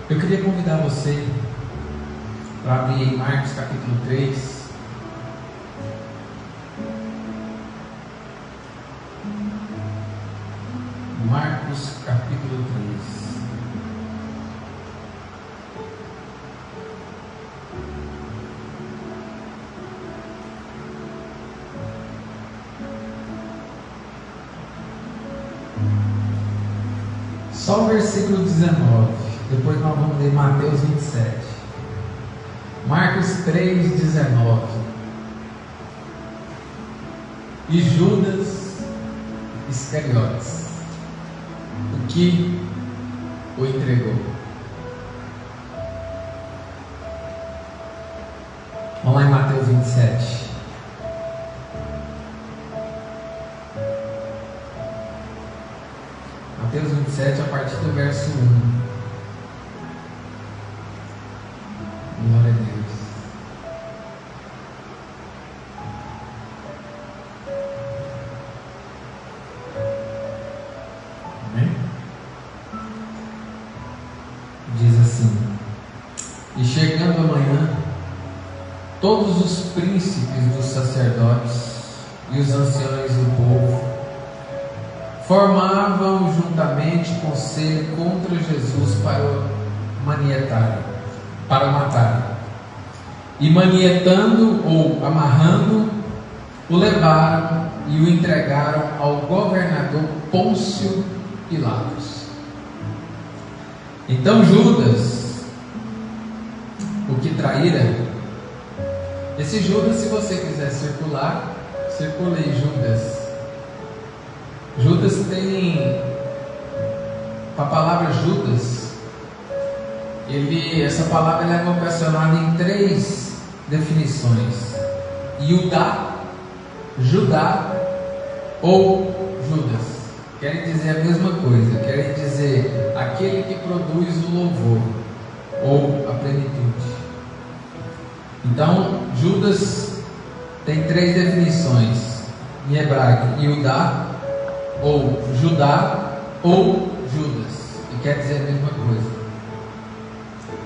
Eu queria convidar você para abrir em Marcos capítulo 3. Marcos capítulo 3. Só o versículo 19. Depois nós vamos ler Mateus 27. Marcos 3, 19. E Judas Iscariotes, o que o entregou. Vamos lá em Mateus 27. Mateus 27, a partir do verso 1. Glória a Deus. Amém? Diz assim: E chegando amanhã, todos os príncipes dos sacerdotes e os anciões do povo formavam juntamente conselho contra Jesus para o matar. E manietando ou amarrando, o levaram e o entregaram ao governador Pôncio Pilatos. Então Judas, o que traíra, esse Judas, se você quiser circular, circule aí Judas. Judas tem, a palavra Judas, essa palavra é vocacionada em 3 definições: Judá ou Judas. Querem dizer a mesma coisa, querem dizer aquele que produz o louvor ou a plenitude. Então Judas tem 3 definições em hebraico: Judá ou Judas, e quer dizer a mesma coisa,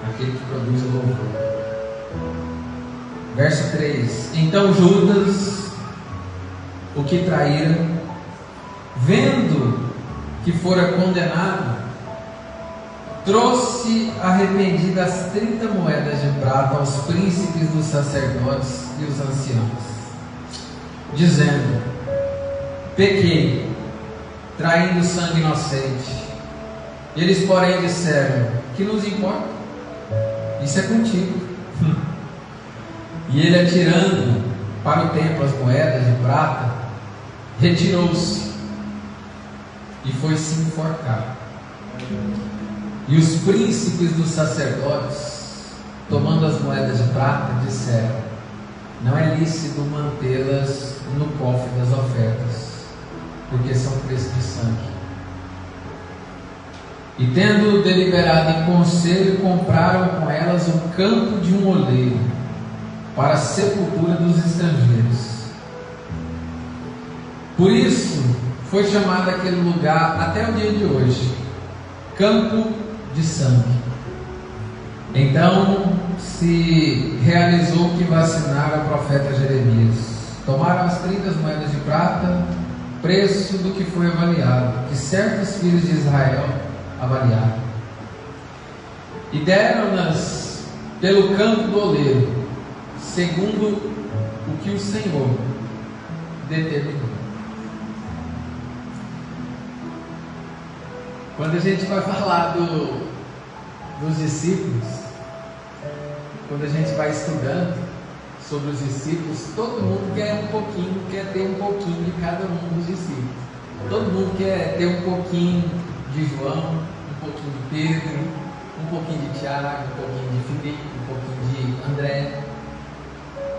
aquele que produz o louvor. Verso 3: Então Judas, o que traíra, vendo que fora condenado, trouxe arrependido as 30 moedas de prata aos príncipes dos sacerdotes e os anciãos, dizendo: Pequei, traindo sangue inocente. Eles, porém, disseram: Que nos importa? Isso é contigo. E ele, atirando para o templo as moedas de prata, retirou-se e foi se enforcar. E os príncipes dos sacerdotes, tomando as moedas de prata, disseram: Não é lícito mantê-las no cofre das ofertas, porque são preço de sangue. E tendo deliberado em conselho, compraram com elas o campo de um oleiro, para a sepultura dos estrangeiros. Por isso foi chamado aquele lugar até o dia de hoje Campo de Sangue. Então se realizou o que vacinara o profeta Jeremias. Tomaram as 30 moedas de prata, preço do que foi avaliado, que certos filhos de Israel avaliaram, e deram-nas pelo campo do oleiro, segundo o que o Senhor determinou. Quando a gente vai falar dos discípulos, quando a gente vai estudando sobre os discípulos, todo mundo quer ter um pouquinho de cada um dos discípulos. Todo mundo quer ter um pouquinho de João, um pouquinho de Pedro, um pouquinho de Tiago, um pouquinho de Filipe, um pouquinho de André,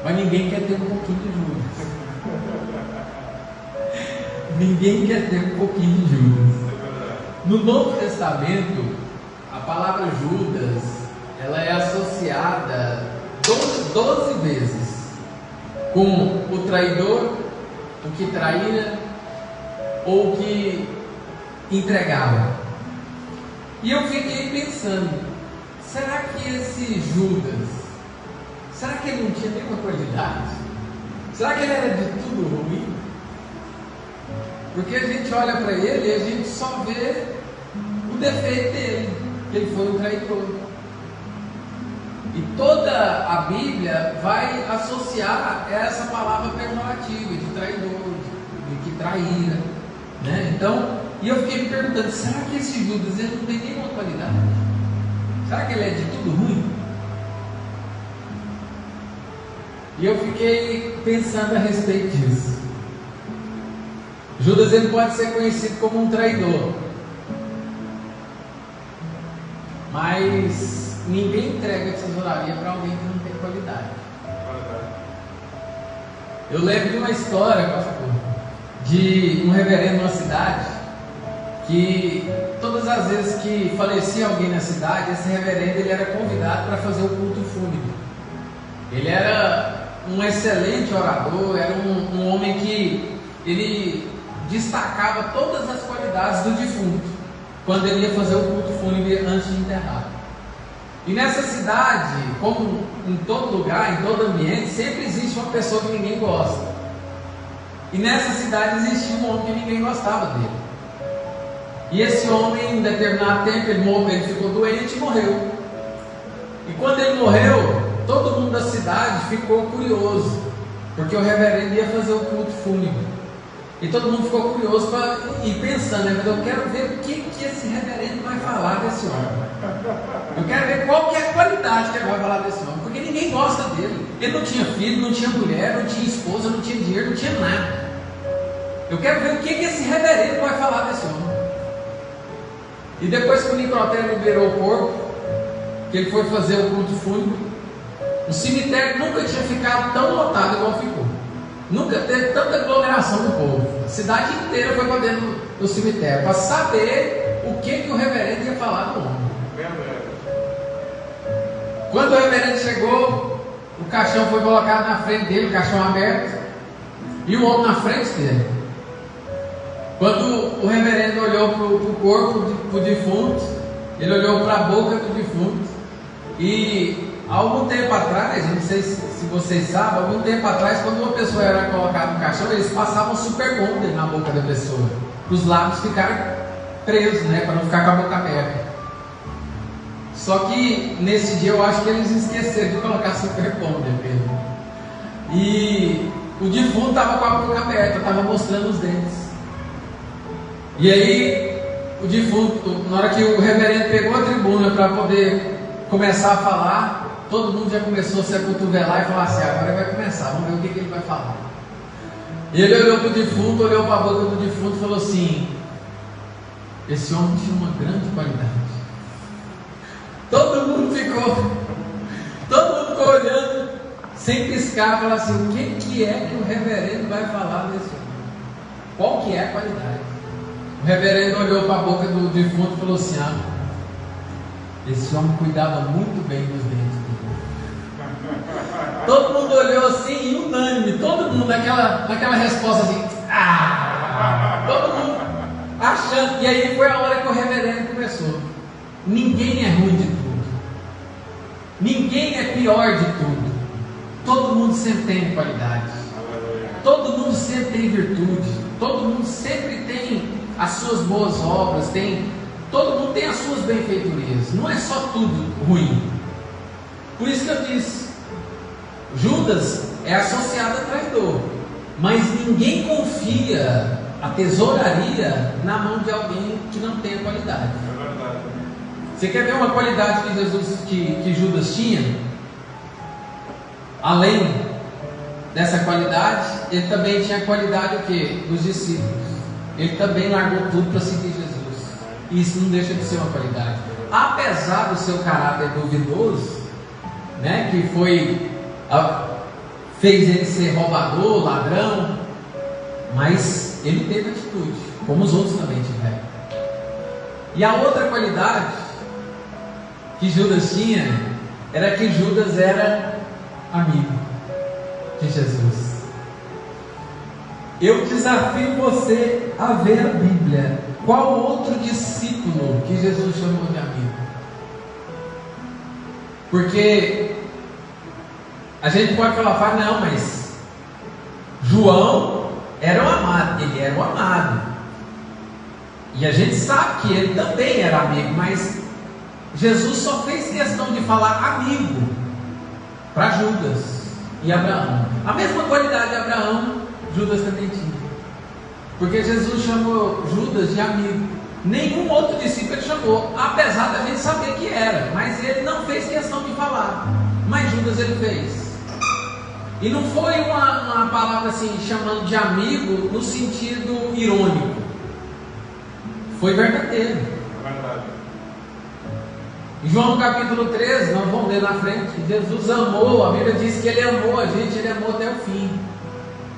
mas ninguém quer ter um pouquinho de Judas. Ninguém quer ter um pouquinho de Judas. No Novo Testamento, a palavra Judas, ela é associada 12 vezes com o traidor, o que traíra ou o que entregava. E eu fiquei pensando, será que esse Judas, será que ele não tinha nenhuma qualidade? Será que ele era de tudo ruim? Porque a gente olha para ele e a gente só vê o defeito dele, que ele foi um traidor. E toda a Bíblia vai associar essa palavra pejorativa de traidor, de que traíra, né? Então, e eu fiquei me perguntando, será que esse Judas ele não tem nenhuma qualidade? Será que ele é de tudo ruim? E eu fiquei pensando a respeito disso. Judas ele pode ser conhecido como um traidor, mas ninguém entrega tesouraria para alguém que não tem qualidade. Eu lembro de uma história, pastor, de um reverendo numa cidade, que todas as vezes que falecia alguém na cidade, esse reverendo ele era convidado para fazer o culto fúnebre. Ele era um excelente orador, era um homem que ele destacava todas as qualidades do defunto quando ele ia fazer o culto fúnebre antes de enterrar. E nessa cidade, como em todo lugar, em todo ambiente, sempre existe uma pessoa que ninguém gosta. E nessa cidade existia um homem que ninguém gostava dele. E esse homem, em determinado tempo, ele ficou doente e morreu. E quando ele morreu, todo mundo da cidade ficou curioso, porque o reverendo ia fazer o culto fúnebre. E todo mundo ficou curioso e pensando, né? Mas eu quero ver o que esse reverendo vai falar desse homem. Eu quero ver qual que é a qualidade que ele vai falar desse homem, porque ninguém gosta dele. Ele não tinha filho, não tinha mulher, não tinha esposa, não tinha dinheiro, não tinha nada. Eu quero ver o que esse reverendo vai falar desse homem. E depois que o necrotério liberou o corpo, que ele foi fazer o culto fúnebre, o cemitério nunca tinha ficado tão lotado igual ficou. Nunca teve tanta aglomeração do povo. A cidade inteira foi para dentro do cemitério para saber o que o reverendo ia falar do homem. Quando o reverendo chegou, o caixão foi colocado na frente dele, o caixão aberto, e o homem na frente dele. Quando o reverendo olhou para o corpo do defunto, ele olhou para a boca do defunto, e há algum tempo atrás, eu não sei se vocês sabem, algum tempo atrás, quando uma pessoa era colocada no caixão, eles passavam super bonder na boca da pessoa, para os lábios ficarem presos, né, para não ficar com a boca aberta. Só que nesse dia eu acho que eles esqueceram de colocar super bonder mesmo. E o defunto estava com a boca aberta, estava mostrando os dentes. E aí o defunto, na hora que o reverendo pegou a tribuna para poder começar a falar, todo mundo já começou a se acotovelar e falar assim, agora vai começar, vamos ver o que ele vai falar. E ele olhou para o defunto, olhou para a boca do defunto e falou assim, esse homem tinha uma grande qualidade. Todo mundo ficou olhando, sem piscar, falando assim, o que é que o reverendo vai falar desse homem? Qual que é a qualidade? O reverendo olhou para a boca do defunto e falou assim, esse homem cuidava muito bem dos dentes dele. Todo mundo olhou assim, unânime, todo mundo naquela resposta assim, todo mundo achando. E aí foi a hora que o reverendo começou. Ninguém é ruim de tudo, ninguém é pior de tudo, todo mundo sempre tem qualidade, todo mundo sempre tem virtude, todo mundo sempre tem as suas boas obras, todo mundo tem as suas benfeitorias, não é só tudo ruim. Por isso que eu disse, Judas é associado a traidor, mas ninguém confia a tesouraria na mão de alguém que não tem a qualidade. É verdade. Você quer ver uma qualidade que Judas tinha? Além dessa qualidade, ele também tinha a qualidade o quê? Dos discípulos. Ele também largou tudo para seguir Jesus. E isso não deixa de ser uma qualidade. Apesar do seu caráter duvidoso, né, que fez ele ser roubador, ladrão, mas ele teve atitude, como os outros também tiveram. E a outra qualidade que Judas tinha era que Judas era amigo de Jesus. Eu desafio você a ver a Bíblia. Qual outro discípulo que Jesus chamou de amigo? Porque a gente pode falar, não, mas João era o amado, ele era o amado. E a gente sabe que ele também era amigo, mas Jesus só fez questão de falar amigo para Judas e Abraão. A mesma qualidade de Abraão, Judas também tinha. Porque Jesus chamou Judas de amigo. Nenhum outro discípulo ele chamou, apesar da gente saber que era, mas ele não fez questão de falar. Mas Judas ele fez. E não foi uma palavra assim, chamando de amigo no sentido irônico. Foi verdadeiro. Em João capítulo 13, nós vamos ler na frente, Jesus amou, a Bíblia diz que ele amou a gente, ele amou até o fim.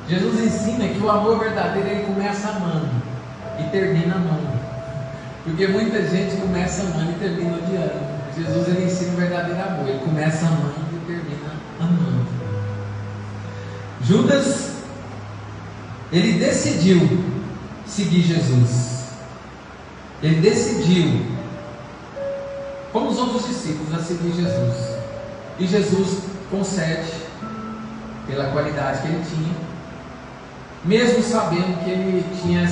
Jesus ensina que o amor verdadeiro ele começa amando e termina amando. Porque muita gente começa amando e termina odiando. Jesus ele ensina o verdadeiro amor, ele começa amando e termina amando. Judas, ele decidiu seguir Jesus. Ele decidiu, como os outros discípulos, a seguir Jesus. E Jesus concede, pela qualidade que ele tinha, mesmo sabendo que ele tinha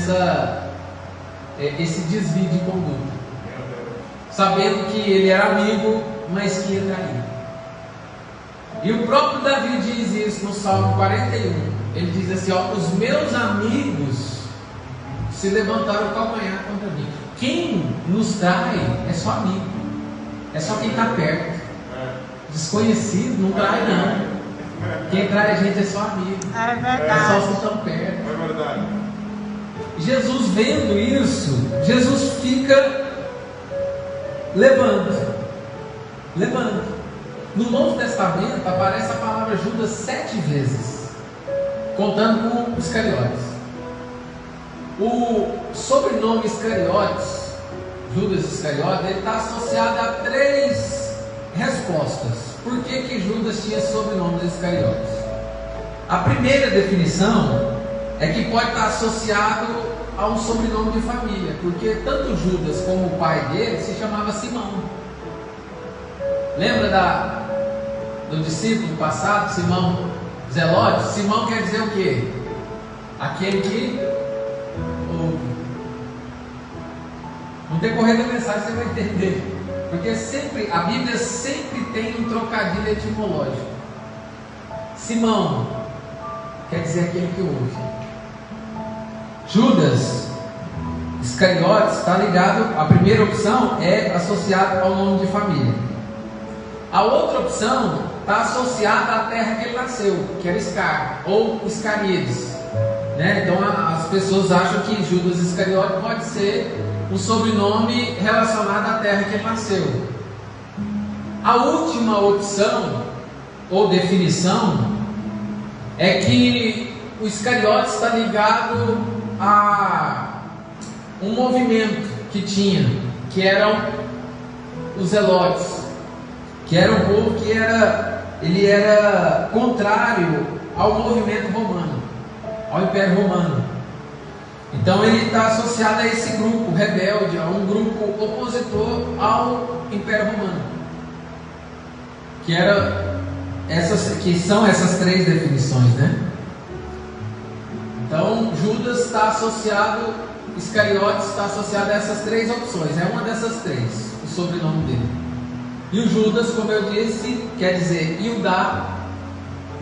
esse desvio de conduta, sabendo que ele era amigo, mas que ia trair. E o próprio Davi diz isso no Salmo 41. Ele diz assim: os meus amigos se levantaram o calcanhar contra mim. Quem nos trai é só amigo, é só quem está perto. Desconhecido não trai, não. Quem trai a gente é só amigo. É verdade. É só os que estão perto. É verdade. Jesus vendo isso, Jesus fica levando. No Novo Testamento aparece a palavra Judas 7 vezes, contando com os Iscariotes. O sobrenome Iscariotes, Judas Iscariote, ele está associado a 3 respostas. Por que Judas tinha esse sobrenome dos Iscariotes? A primeira definição é que pode estar associado a um sobrenome de família, porque tanto Judas como o pai dele se chamava Simão. Lembra do discípulo passado, Simão Zelote? Simão quer dizer o quê? Aquele que ouve. No decorrer da mensagem você vai entender, porque a Bíblia sempre tem um trocadilho etimológico. Simão quer dizer aquele que ouve. Judas Iscariotes está ligado, a primeira opção é associada ao nome de família. A outra opção está associada à terra que ele nasceu, que era Iscar, ou Iscaríades, né? Então as pessoas acham que Judas Iscariote pode ser um sobrenome relacionado à terra que ele nasceu. A última opção, ou definição, é que o Iscariote está ligado a um movimento que tinha, que eram os Zelotes, que era um povo que ele era contrário ao movimento romano, ao Império Romano. Então ele está associado a esse grupo rebelde, a um grupo opositor ao Império Romano, que são essas 3 definições, né? Então Judas está associado, Iscariotes está associado a essas 3 opções, é uma dessas 3, o sobrenome dele. E o Judas, como eu disse, quer dizer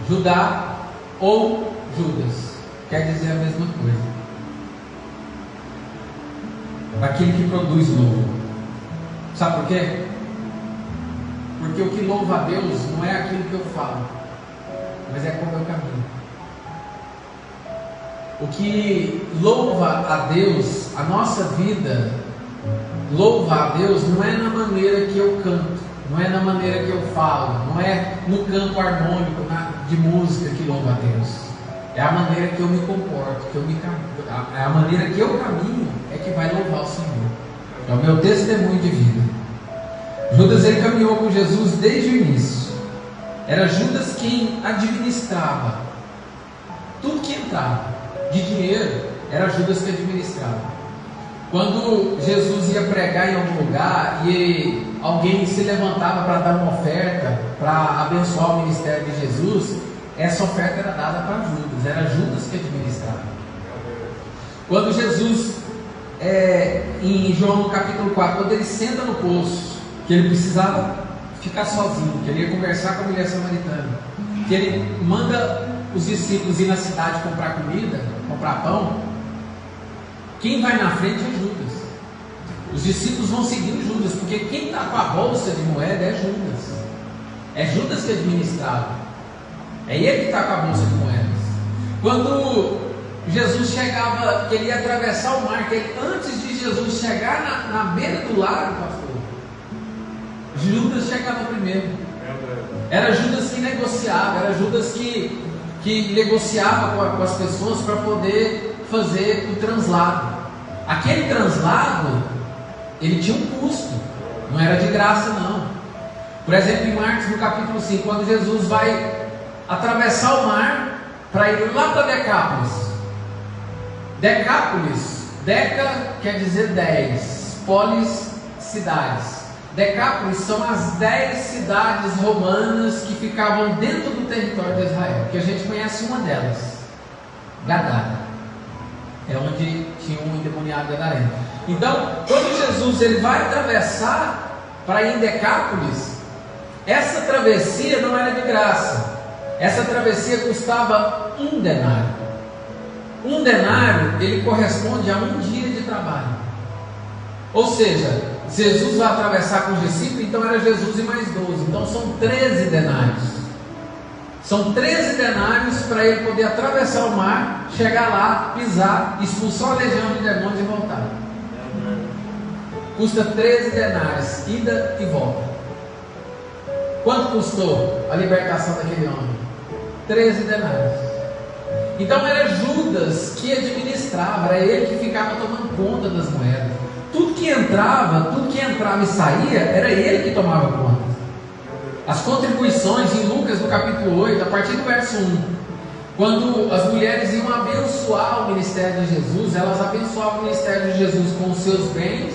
Judá ou Judas, quer dizer a mesma coisa. Aquele que produz louvor. Sabe por quê? Porque o que louva a Deus não é aquilo que eu falo, mas é como eu caminho. O que louva a Deus, a nossa vida louva a Deus não é na maneira que eu canto, não é na maneira que eu falo, não é no canto harmônico de música que louva a Deus. É a maneira que eu me comporto, é a maneira que eu caminho é que vai louvar o Senhor. É o meu testemunho de vida. Judas ele caminhou com Jesus desde o início. Era Judas quem administrava tudo que entrava de dinheiro, era Judas que administrava. Quando Jesus ia pregar em algum lugar e alguém se levantava para dar uma oferta, para abençoar o ministério de Jesus, essa oferta era dada para Judas, era Judas que administrava. Quando Jesus, em João capítulo 4, quando ele senta no poço, que ele precisava ficar sozinho, que ele ia conversar com a mulher samaritana, que ele manda os discípulos ir na cidade comprar comida, comprar pão, quem vai na frente é Judas. Os discípulos vão seguindo Judas, porque quem está com a bolsa de moeda é Judas. É Judas que administrava. É ele que está com a bolsa de moedas. Quando Jesus chegava, que ele ia atravessar o mar, que ele, antes de Jesus chegar na beira do lago, pastor, Judas chegava primeiro. Era Judas que negociava, era Judas que negociava com as pessoas para poder fazer o translado. Aquele translado, ele tinha um custo, não era de graça não. Por exemplo, em Marcos no capítulo 5, quando Jesus vai atravessar o mar para ir lá para Decápolis. Decápolis, Deca quer dizer 10, polis, cidades. Decápolis são as 10 cidades romanas que ficavam dentro do território de Israel, que a gente conhece uma delas, Gadara, é onde tinha um endemoniado gadareno. Então, quando Jesus ele vai atravessar para ir em Decápolis, essa travessia não era de graça. Essa travessia custava 1 denário. 1 denário, ele corresponde a 1 dia de trabalho. Ou seja, Jesus vai atravessar com os discípulos, então era Jesus e mais 12. Então são 13 denários. São 13 denários para ele poder atravessar o mar, chegar lá, pisar, expulsar a legião de demônios e voltar. Custa 13 denários, ida e volta. Quanto custou a libertação daquele homem? 13 denários. Então era Judas que administrava, era ele que ficava tomando conta das moedas. Tudo que entrava e saía, era ele que tomava conta. As contribuições em Lucas no capítulo 8, a partir do verso 1, quando as mulheres iam abençoar o ministério de Jesus, elas abençoavam o ministério de Jesus com os seus bens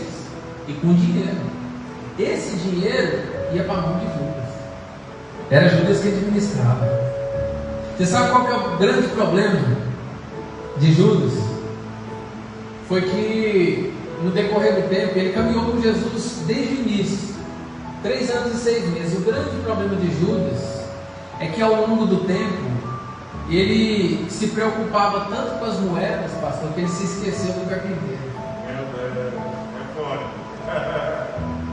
e com dinheiro. Esse dinheiro ia para a mão de Judas. Era Judas que administrava. Você sabe qual que é o grande problema de Judas? Foi que no decorrer do tempo ele caminhou com Jesus desde o início, 3 anos e 6 meses. O grande problema de Judas é que ao longo do tempo ele se preocupava tanto com as moedas, pastor, que ele se esqueceu do carpinteiro.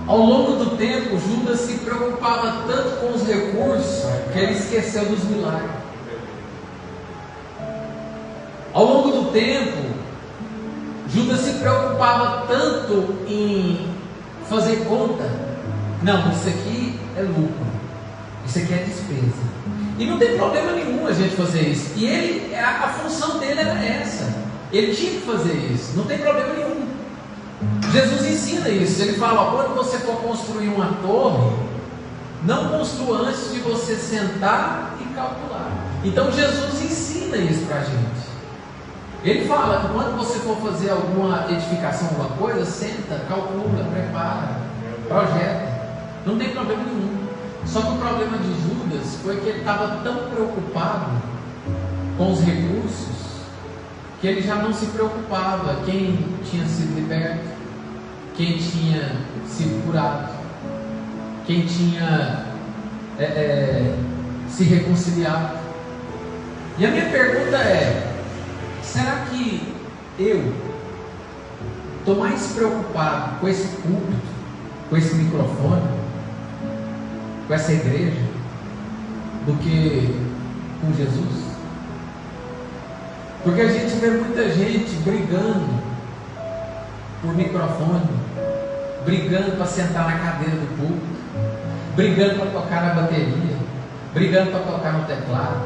Ao longo do tempo, Judas se preocupava tanto com os recursos que ele esqueceu dos milagres. Ao longo do tempo, Judas se preocupava tanto em fazer conta. Não, isso aqui é lucro, isso aqui é despesa. E não tem problema nenhum a gente fazer isso. E ele, a função dele era essa. Ele tinha que fazer isso, não tem problema nenhum. Jesus ensina isso. Ele fala, ó, quando você for construir uma torre, não construa antes de você sentar e calcular. Então Jesus ensina isso para a gente. Ele fala que quando você for fazer alguma edificação, alguma coisa, senta, calcula, prepara, projeta. Não tem problema nenhum. Só que o problema de Judas foi que ele estava tão preocupado com os recursos que ele já não se preocupava quem tinha sido liberto, quem tinha sido curado, quem tinha se reconciliado. E a minha pergunta é: será que eu estou mais preocupado com esse púlpito, com esse microfone, com essa igreja, do que com Jesus? Porque a gente vê muita gente brigando por microfone, brigando para sentar na cadeira do púlpito, brigando para tocar na bateria, brigando para tocar no teclado.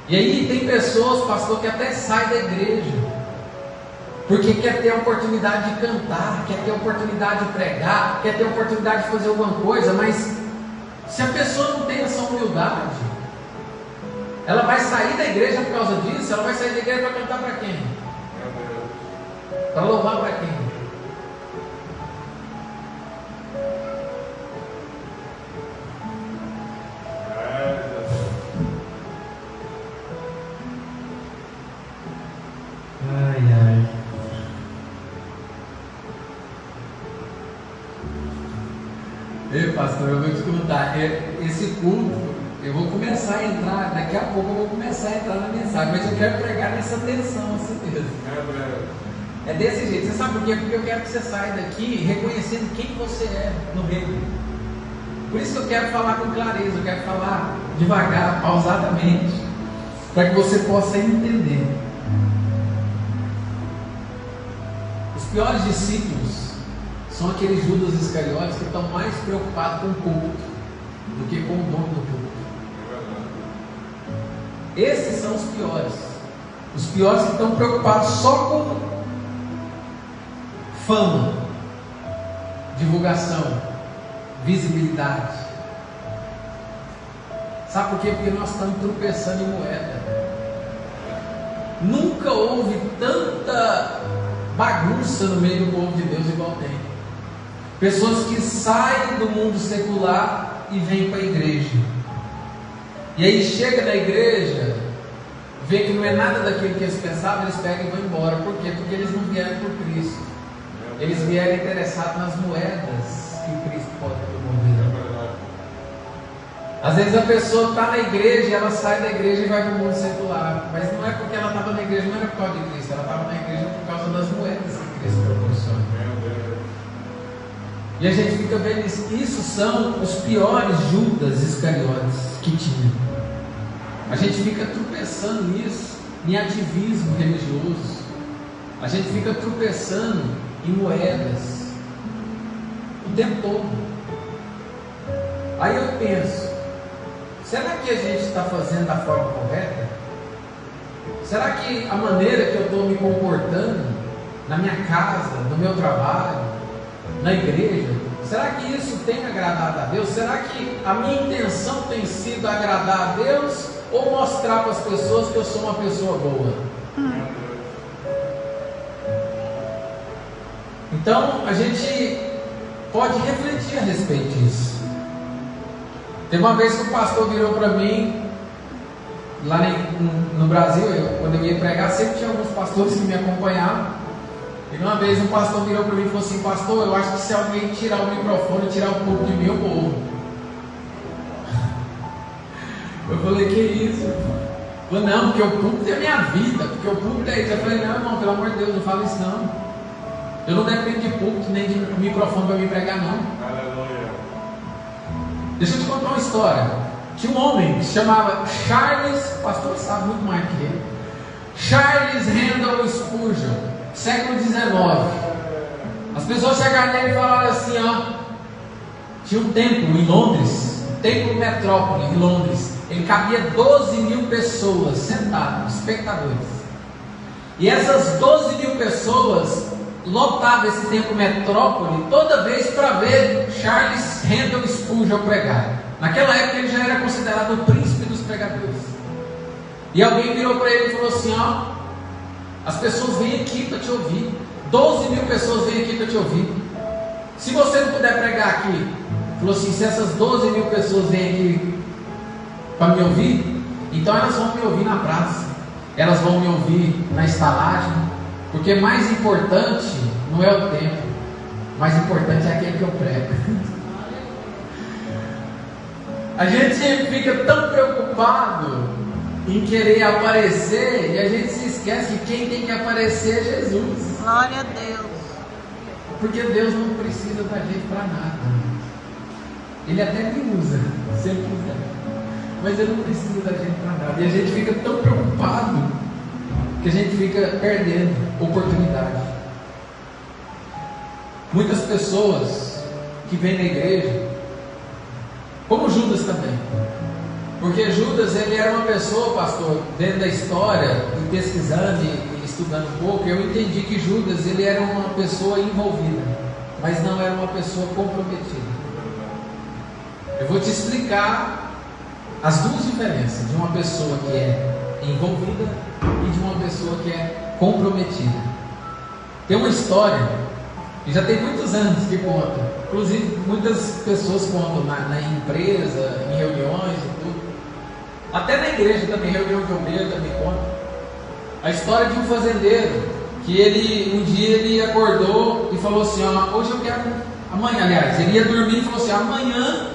E aí tem pessoas, pastor, que até saem da igreja porque quer ter a oportunidade de cantar, quer ter a oportunidade de pregar, quer ter a oportunidade de fazer alguma coisa, mas se a pessoa não tem essa humildade, ela vai sair da igreja por causa disso. Ela vai sair da igreja para cantar para quem? Para louvar para quem? Ei, pastor, eu vou te contar. Esse culto, eu vou começar a entrar, daqui a pouco eu vou começar a entrar na mensagem, mas eu quero pregar nessa tensão assim mesmo. É desse jeito. Você sabe por quê? Porque eu quero que você saia daqui reconhecendo quem você é no reino. Por isso que eu quero falar com clareza, eu quero falar devagar, pausadamente, para que você possa entender. Os piores discípulos são aqueles Judas Iscariotes que estão mais preocupados com o culto do que com o dono do culto. Esses são os piores. Os piores que estão preocupados só com fama, divulgação, visibilidade. Sabe por quê? Porque nós estamos tropeçando em moeda. Nunca houve tanta bagunça no meio do povo de Deus igual tem. Pessoas que saem do mundo secular e vêm para a igreja. E aí chega na igreja, vê que não é nada daquilo que eles pensavam, eles pegam e vão embora. Por quê? Porque eles não vieram por Cristo. Eles vieram interessados nas moedas que Cristo pode promover. Às vezes a pessoa está na igreja, ela sai da igreja e vai para o mundo secular. Mas não é porque ela estava na igreja, não era por causa de Cristo. Ela estava na igreja por causa das moedas que Cristo proporciona. E a gente fica vendo isso. Isso são os piores Judas Iscariotes que tinha. A gente fica tropeçando nisso, em ativismo religioso. A gente fica tropeçando em moedas o tempo todo. Aí eu penso, será que a gente está fazendo da forma correta? Será que a maneira que eu estou me comportando na minha casa, no meu trabalho, na igreja, será que isso tem agradado a Deus? Será que a minha intenção tem sido agradar a Deus ou mostrar para as pessoas que eu sou uma pessoa boa? Então a gente pode refletir a respeito disso. Teve uma vez que o pastor virou para mim, lá no Brasil, quando eu ia pregar, sempre tinha alguns pastores que me acompanhavam. E uma vez um pastor virou para mim e falou assim: pastor, eu acho que se alguém tirar o microfone, tirar o público de mim, eu morro. Eu falei: que isso? Ele falou: não, porque o público é a minha vida, porque o público é isso. Eu falei: não, irmão, pelo amor de Deus, não fala isso não. Eu não dependo de público nem de microfone para me pregar não. Aleluia. Deixa eu te contar uma história. Tinha um homem que se chamava Charles, o pastor sabe muito mais que ele, Charles Randall Spurgeon, século XIX. As pessoas chegaram nele e falaram assim, ó, tinha um templo em Londres, templo metrópole em Londres, ele cabia 12 mil pessoas sentadas, espectadores. E essas 12 mil pessoas lotava esse templo metrópole toda vez para ver Charles Randall Spurgeon pregar. Naquela época ele já era considerado o príncipe dos pregadores. E alguém virou para ele e falou assim, ó, as pessoas vêm aqui para te ouvir, 12 mil pessoas vêm aqui para te ouvir. Se você não puder pregar aqui, falou assim, se essas 12 mil pessoas vêm aqui para me ouvir, então elas vão me ouvir na praça, elas vão me ouvir na estalagem. Porque mais importante não é o tempo, mais importante é aquele que eu prego. A gente fica tão preocupado em querer aparecer e a gente se esquece que quem tem que aparecer é Jesus. Glória a Deus. Porque Deus não precisa da gente para nada. Ele até me usa, se ele quiser, mas Ele não precisa da gente para nada. E a gente fica tão preocupado que a gente fica perdendo oportunidade. Muitas pessoas que vêm na igreja, como Judas também, porque Judas ele era uma pessoa, pastor, dentro da história, e pesquisando e estudando um pouco, eu entendi que Judas ele era uma pessoa envolvida, mas não era uma pessoa comprometida. Eu vou te explicar as duas diferenças de uma pessoa que é envolvida e de uma pessoa que é comprometida. Tem uma história que já tem muitos anos que conta, inclusive muitas pessoas contam na empresa, em reuniões e tudo, até na igreja também, reunião de obreiro também conta, a história de um fazendeiro que um dia ele acordou e falou assim, ó, hoje eu quero Amanhã, aliás, ele ia dormir e falou assim: amanhã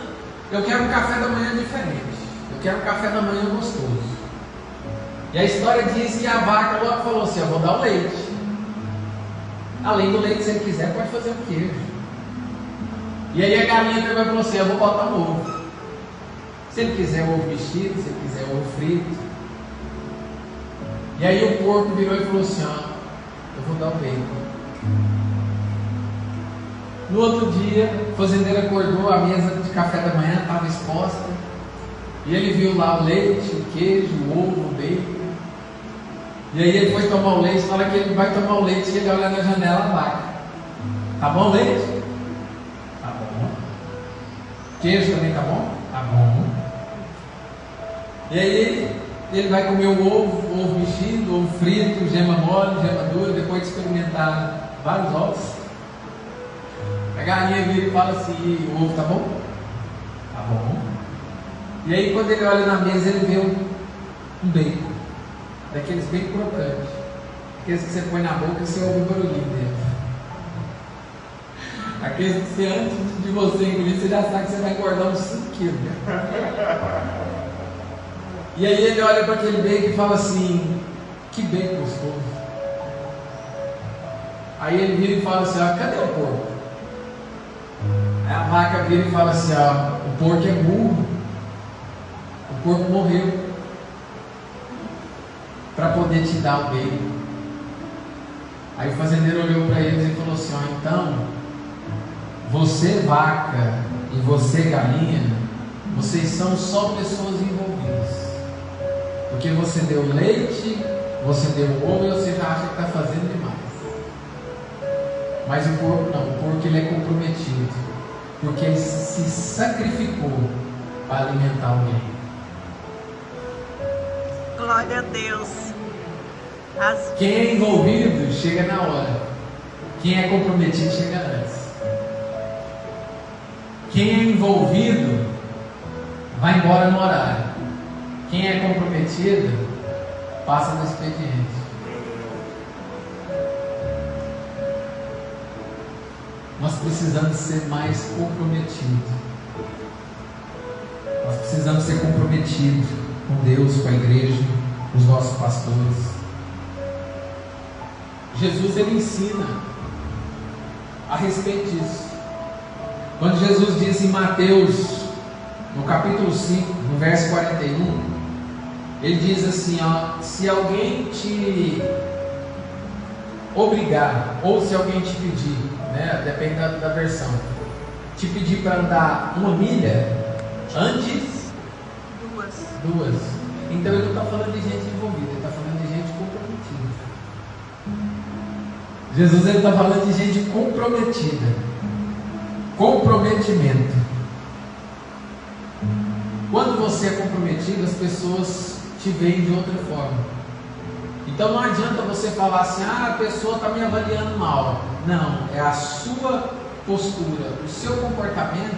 eu quero um café da manhã diferente. Eu quero um café da manhã gostoso. E a história diz que a vaca logo falou assim: eu vou dar o leite. Além do leite, se ele quiser, pode fazer um queijo. E aí a galinha pegou e falou assim: eu vou botar um ovo. Se ele quiser ovo mexido, se ele quiser ovo frito. E aí o porco virou e falou assim: ó, eu vou dar o bacon. No outro dia, o fazendeiro acordou, a mesa de café da manhã estava exposta. E ele viu lá o leite, o queijo, o ovo, o bacon. E aí ele foi tomar o leite. Na hora que ele vai tomar o leite, ele olha na janela, a vaca. Tá bom o leite? Tá bom. Queijo também tá bom? Tá bom. E aí ele vai comer o ovo mexido, ovo frito, gema mole, gema dura, depois de experimentar vários ovos. A galinha vira e fala assim: o ovo tá bom? Tá bom. E aí quando ele olha na mesa, ele vê um bacon, daqueles bem crocantes, aqueles que você põe na boca e você ouve o barulhinho dentro. Aqueles que você, antes de você engolir, você já sabe que você vai engordar uns 5 quilos. E aí ele olha para aquele bacon e fala assim: que bacon gostoso. Aí ele vira e fala assim: ó, cadê o porco? Aí a vaca vira e fala assim: ó, o porco é burro. O porco morreu para poder te dar o bacon. Aí o fazendeiro olhou para eles e falou assim: ó, então, você vaca e você galinha, vocês são só pessoas envolvidas. Porque você deu leite, você deu ovo e você já acha que está fazendo demais. Mas o porco não, o porco ele é comprometido, porque ele se sacrificou para alimentar alguém. Glória a Deus. Quem é envolvido chega na hora. Quem é comprometido chega antes. Quem é envolvido vai embora no horário. Quem é comprometido passa no expediente. Nós precisamos ser mais comprometidos. Nós precisamos ser comprometidos com Deus, com a igreja, com os nossos pastores. Jesus ele ensina a respeito disso. Quando Jesus diz em Mateus, no capítulo 5, no verso 41, ele diz assim: ó, se alguém te obrigar, ou se alguém te pedir, né, depende da versão, te pedir para andar 1 milha, antes 2. Então ele não está falando de gente envolvida, ele está falando de gente comprometida. Jesus ele está falando de gente comprometida. Comprometimento. Quando você é comprometido, as pessoas te veem de outra forma. Então não adianta você falar assim: ah, a pessoa está me avaliando mal. Não, é a sua postura, o seu comportamento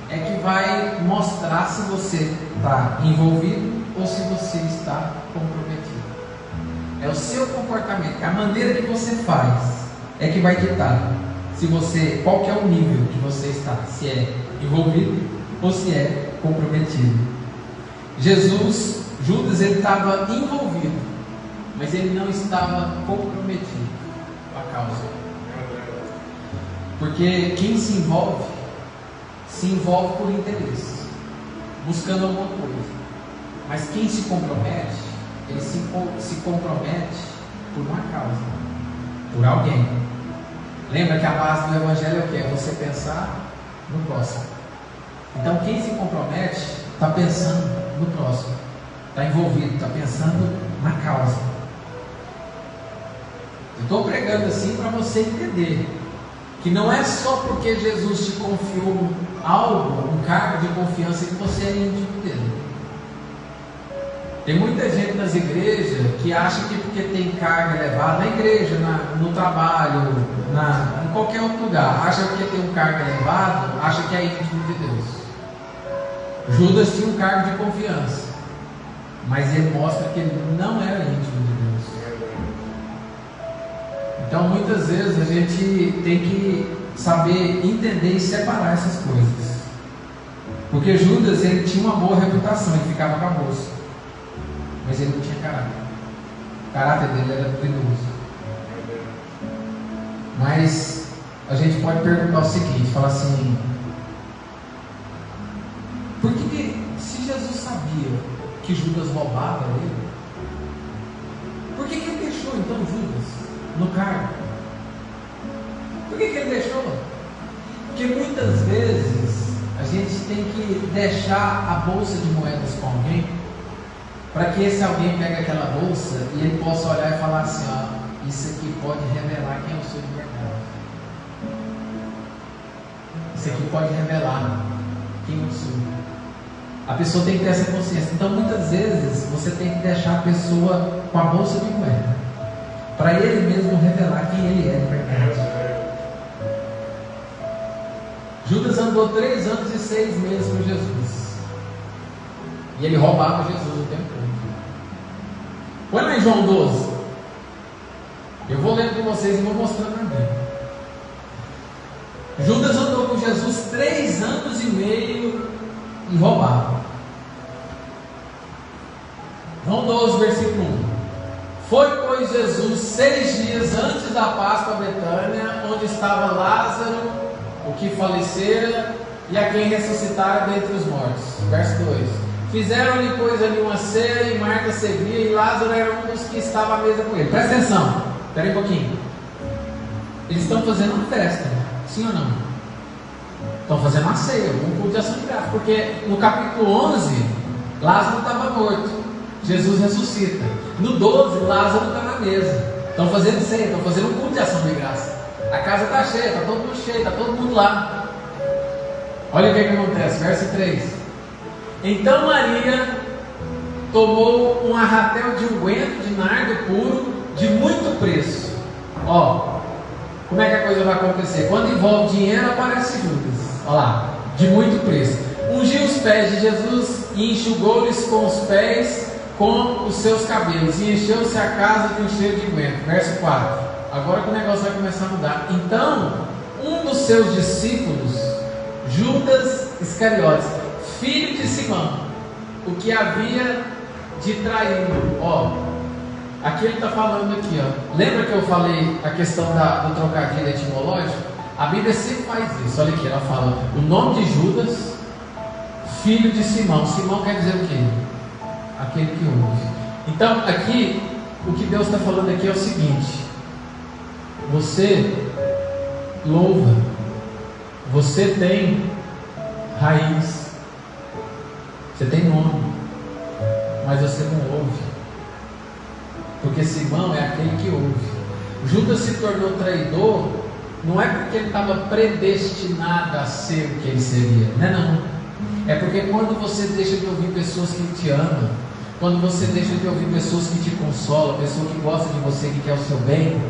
é que vai mostrar se você está envolvido ou se você está comprometido. É o seu comportamento, a maneira que você faz é que vai ditar se você, qual que é o nível que você está, se é envolvido ou se é comprometido. Judas ele estava envolvido, mas ele não estava comprometido com a causa. Porque quem se envolve por interesse, buscando alguma coisa. Mas quem se compromete, ele se compromete por uma causa, por alguém. Lembra que a base do Evangelho é o que? É você pensar no próximo. Então quem se compromete está pensando no próximo, está envolvido, está pensando na causa. Eu estou pregando assim para você entender que não é só porque Jesus te confiou algo, um cargo de confiança, que você é íntimo dele. Tem muita gente nas igrejas que acha que porque tem carga elevada, na igreja, no trabalho, em qualquer outro lugar, acha que tem um cargo elevado, acha que é íntimo de Deus. Judas tinha um cargo de confiança, mas ele mostra que ele não era íntimo de Deus. Então muitas vezes a gente tem que saber entender e separar essas coisas. Porque Judas, ele tinha uma boa reputação, ele ficava com a bolsa, mas ele não tinha caráter. O caráter dele era duvidoso. Mas a gente pode perguntar o seguinte, falar assim: por que, se Jesus sabia que Judas roubava ele, por que ele deixou então Judas no cargo? Por que ele deixou? Porque muitas vezes a gente tem que deixar a bolsa de moedas com alguém, para que esse alguém pegue aquela bolsa e ele possa olhar e falar assim: ó, isso aqui pode revelar quem eu sou de verdade. Isso aqui pode revelar quem eu sou. A pessoa tem que ter essa consciência. Então muitas vezes você tem que deixar a pessoa com a bolsa de moeda, para ele mesmo revelar quem ele é de verdade. Judas andou 3 anos e 6 meses com Jesus, e ele roubava Jesus o tempo todo. Põe lá em João 12. Eu vou lendo com vocês e vou mostrando a Bíblia. Judas andou com Jesus 3 anos e meio e roubava. João 12, versículo 1. Foi, pois, Jesus 6 dias antes da Páscoa a Betânia, onde estava Lázaro, o que falecera, e a quem ressuscitara dentre os mortos. Verso 2. Fizeram-lhe, pois, ali uma ceia, e Marta servia, e Lázaro era um dos que estava à mesa com ele. Presta atenção, espera aí um pouquinho. Eles estão fazendo uma festa, sim ou não? Estão fazendo uma ceia, um culto de ação de graça, porque no capítulo 11, Lázaro estava morto, Jesus ressuscita. No 12, Lázaro está na mesa. Estão fazendo ceia, estão fazendo um culto de ação de graça. A casa está cheia, está todo mundo cheio, está todo mundo lá. Olha o que acontece, verso 3. Então Maria tomou um arratel de unguento de nardo puro, de muito preço. Ó, como é que a coisa vai acontecer? Quando envolve dinheiro, aparece Judas. Olha lá, de muito preço. Ungiu os pés de Jesus e enxugou-lhes com os pés com os seus cabelos, e encheu-se a casa de um cheiro de unguento. Verso 4. Agora que o negócio vai começar a mudar. Então, um dos seus discípulos, Judas Iscariotes, filho de Simão, o que havia de traí-lo. Ó, aqui ele está falando aqui, ó. Lembra que eu falei a questão do trocadilho etimológico? A Bíblia sempre faz isso. Olha aqui, ela fala o nome de Judas, filho de Simão. Simão quer dizer o quê? Aquele que ouve. Então, aqui, o que Deus está falando aqui é o seguinte: você louva, você tem raiz, você tem nome, mas você não ouve, porque Simão é aquele que ouve. Judas se tornou traidor, não é porque ele estava predestinado a ser o que ele seria, não é não. É porque quando você deixa de ouvir pessoas que te amam, quando você deixa de ouvir pessoas que te consolam, pessoas que gostam de você, que quer o seu bem,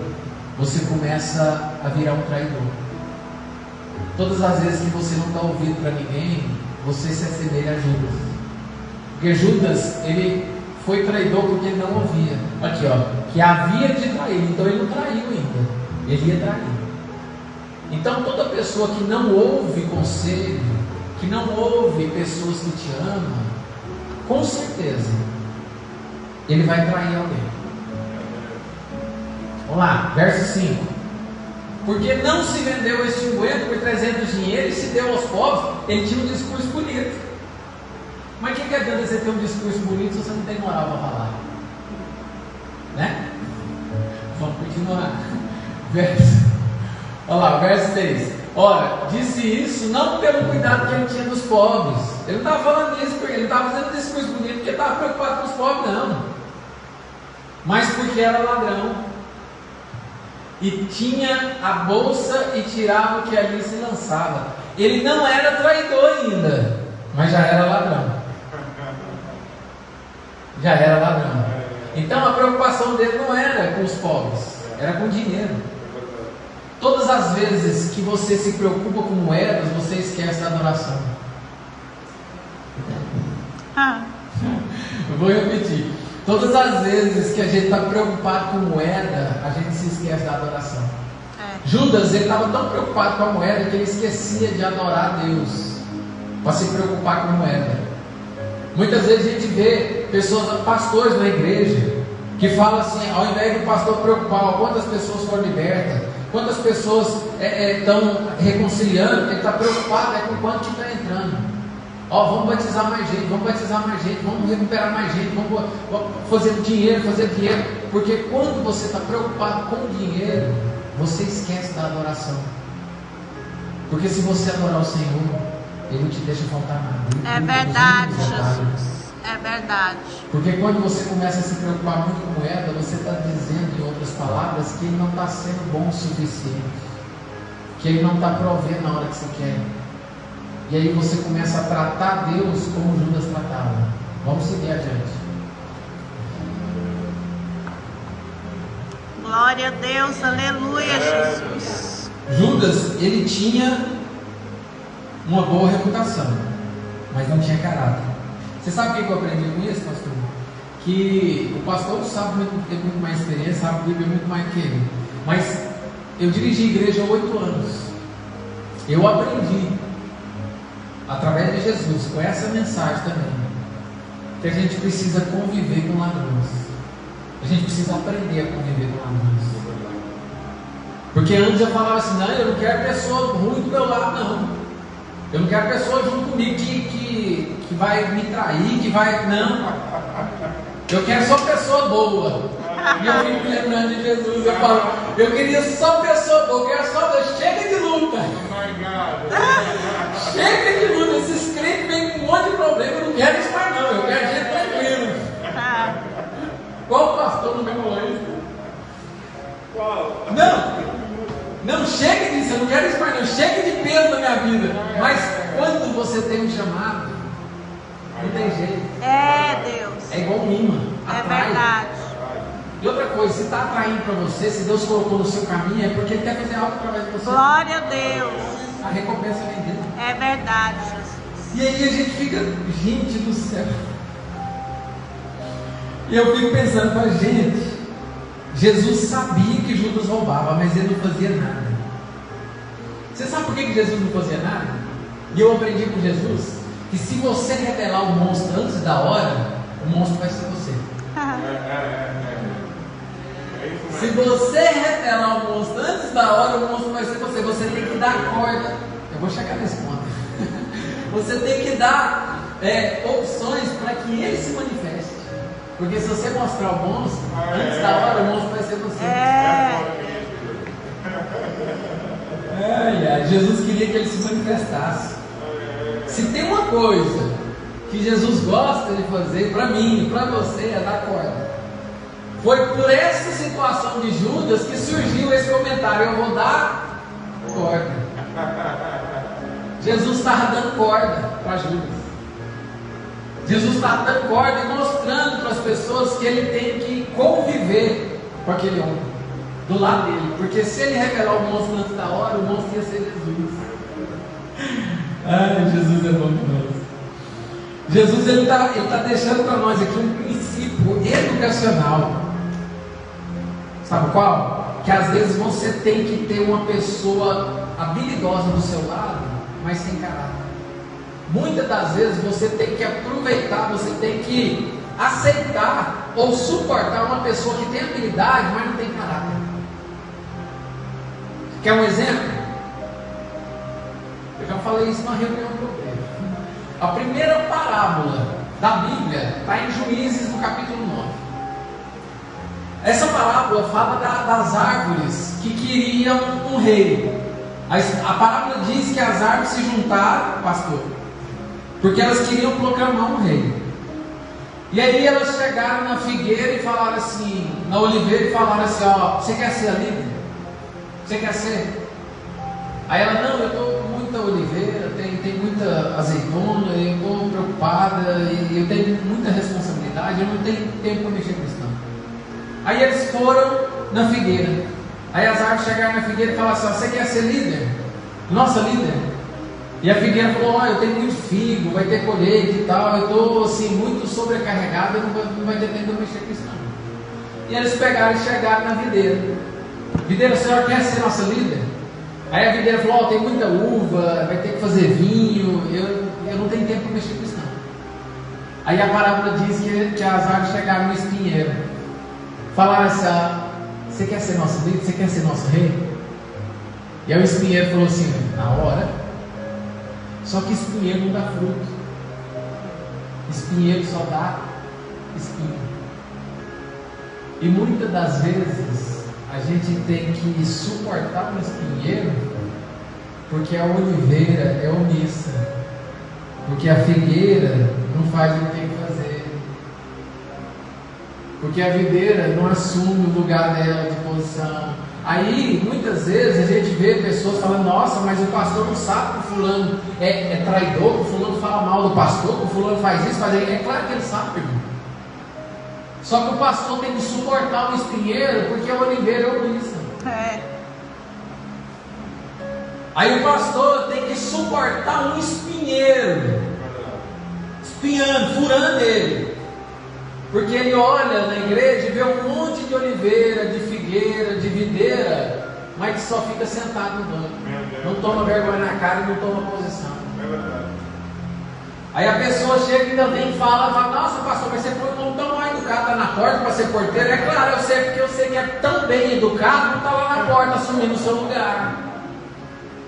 você começa a virar um traidor. Todas as vezes que você não está ouvindo para ninguém, você se assemelha a Judas. Porque Judas, ele foi traidor porque ele não ouvia. Aqui, ó, que havia de trair. Então ele não traiu ainda, ele ia trair. Então toda pessoa que não ouve conselho, que não ouve pessoas que te amam, com certeza ele vai trair alguém. Vamos lá, verso 5. Porque não se vendeu este unguento por 300 dinheiros e se deu aos pobres. Ele tinha um discurso bonito. Mas o que adianta você ter um discurso bonito se você não tem moral para falar? Né? Vamos continuar. Olha lá, verso 3. Ora, disse isso não pelo cuidado que ele tinha dos pobres. Ele não estava falando isso porque ele não estava fazendo um discurso bonito porque ele estava preocupado com os pobres, não. Mas porque era ladrão. E tinha a bolsa e tirava o que ali se lançava. Ele não era traidor ainda, mas já era ladrão. Já era ladrão. Então a preocupação dele não era com os pobres, era com dinheiro. Todas as vezes que você se preocupa com moedas, você esquece da adoração. Eu vou repetir. Todas as vezes que a gente está preocupado com moeda, a gente se esquece da adoração. Judas, ele estava tão preocupado com a moeda que ele esquecia de adorar a Deus para se preocupar com a moeda. Muitas vezes a gente vê pessoas, pastores na igreja, que falam assim, ao invés do pastor preocupar quantas pessoas foram libertas, quantas pessoas estão reconciliando, ele está preocupado com quanto está entrando. Vamos batizar mais gente, vamos recuperar mais gente, vamos fazer dinheiro, porque quando você está preocupado com o dinheiro, você esquece da adoração. Porque se você adorar o Senhor, Ele não te deixa faltar nada. É verdade, Jesus. É verdade. Porque quando você começa a se preocupar muito com moeda, você está dizendo, em outras palavras, que Ele não está sendo bom o suficiente, que Ele não está provendo na hora que você quer. E aí você começa a tratar Deus como Judas tratava. Vamos seguir adiante. Glória a Deus, aleluia, Jesus. Judas, ele tinha uma boa reputação, mas não tinha caráter. Você sabe o que eu aprendi com isso, pastor? Que o pastor sabe tem muito mais experiência, sabe a Bíblia muito mais que ele. Mas eu dirigi igreja há 8 anos. Eu aprendi, através de Jesus, com essa mensagem também, que a gente precisa conviver com ladrões. A gente precisa aprender a conviver com ladrões. Porque antes eu falava assim, não, eu não quero pessoa ruim do meu lado, não. Eu não quero pessoa junto comigo que vai me trair, que vai... Não. Eu quero só pessoa boa. E eu fico lembrando de Jesus, eu falo, eu queria só pessoa boa, eu quero só Deus. Chega de luta. Chega de luta. Esses crentes vêm com um monte de problema, eu não quero isso mais não, eu quero gente tranquilo. Qual pastor não me falou isso? Qual? Não, chega disso, eu não quero isso mais não, chega de peso na minha vida. Mas quando você tem um chamado, não tem jeito. É Deus. É igual um imã, atrai. É verdade. E outra coisa, se está atraindo para você, se Deus colocou no seu caminho, é porque Ele quer fazer algo através de você. Glória a Deus. A recompensa vem dele. É verdade, Jesus. E aí a gente fica, gente do céu. E eu fico pensando, mas gente, Jesus sabia que Judas roubava, mas ele não fazia nada. Você sabe por que Jesus não fazia nada? E eu aprendi com Jesus que se você revelar o monstro antes da hora, o monstro vai ser você. Se você revelar o monstro antes da hora, o monstro vai ser você. Você tem que dar corda. Eu vou chegar nesse ponto. Você tem que dar opções para que ele se manifeste. Porque se você mostrar o monstro antes da hora, o monstro vai ser você. Jesus queria que ele se manifestasse. Se tem uma coisa que Jesus gosta de fazer, para mim e para você, é dar corda. Foi por essa situação de Judas que surgiu esse comentário: eu vou dar corda. Jesus estava dando corda para Judas. Jesus estava dando corda e mostrando para as pessoas que ele tem que conviver com aquele homem do lado dele, porque se ele revelar o monstro antes da hora, o monstro ia ser Jesus. Ai, Jesus é bom demais. Jesus ele tá deixando para nós aqui um princípio educacional. Sabe qual? Que às vezes você tem que ter uma pessoa habilidosa do seu lado, mas sem caráter. Muitas das vezes você tem que aproveitar, você tem que aceitar ou suportar uma pessoa que tem habilidade, mas não tem caráter. Quer um exemplo? Eu já falei isso na reunião do governo. A primeira parábola da Bíblia está em Juízes, no capítulo 9. Essa parábola fala das árvores que queriam um rei. A parábola diz que as árvores se juntaram, pastor, porque elas queriam proclamar um rei. E aí elas chegaram na figueira e falaram assim, na oliveira, e falaram assim: ó, você quer ser a líder? Você quer ser? Aí ela: não, eu estou com muita oliveira, tem muita azeitona, eu estou preocupada, e eu tenho muita responsabilidade, eu não tenho tempo para mexer com isso não. Aí eles foram na figueira. Aí as árvores chegaram na figueira e falaram assim: ó, você quer ser líder? Nossa líder? E a figueira falou: ó, eu tenho muito figo, vai ter colheita e tal, eu estou assim, muito sobrecarregado, não vai ter tempo de mexer com isso não. E eles pegaram e chegaram na videira. videira, a senhora quer ser nossa líder? Aí a videira falou, tem muita uva, vai ter que fazer vinho, eu não tenho tempo para mexer com isso não. Aí a parábola diz que as árvores chegaram no espinheiro. Falaram assim, você quer ser nosso líder? Você quer ser nosso rei? E aí o espinheiro falou assim, na hora. Só que espinheiro não dá fruto. Espinheiro só dá espinho. E muitas das vezes a gente tem que suportar um espinheiro porque a oliveira é omissa, porque a figueira não faz o que tem que fazer, porque a videira não assume o lugar dela de posição. Aí muitas vezes a gente vê pessoas falando, nossa, mas o pastor não sabe que o fulano é traidor, que o fulano fala mal do pastor, que o fulano faz isso, faz aquilo. É claro que ele sabe, irmão. Só que o pastor tem que suportar o espinheiro porque a oliveira é omissa. Aí o pastor tem que suportar um espinheiro, espinhando, furando ele, porque ele olha na igreja e vê um monte de oliveira, de figueira, de videira, mas que só fica sentado no banco, não toma vergonha na cara e não toma posição. Aí a pessoa chega e ainda vem e fala, nossa pastor, mas você foi um tão mal educado, está na porta para ser porteiro. É claro, eu sei, porque eu sei que é tão bem educado, não está lá na porta assumindo o seu lugar.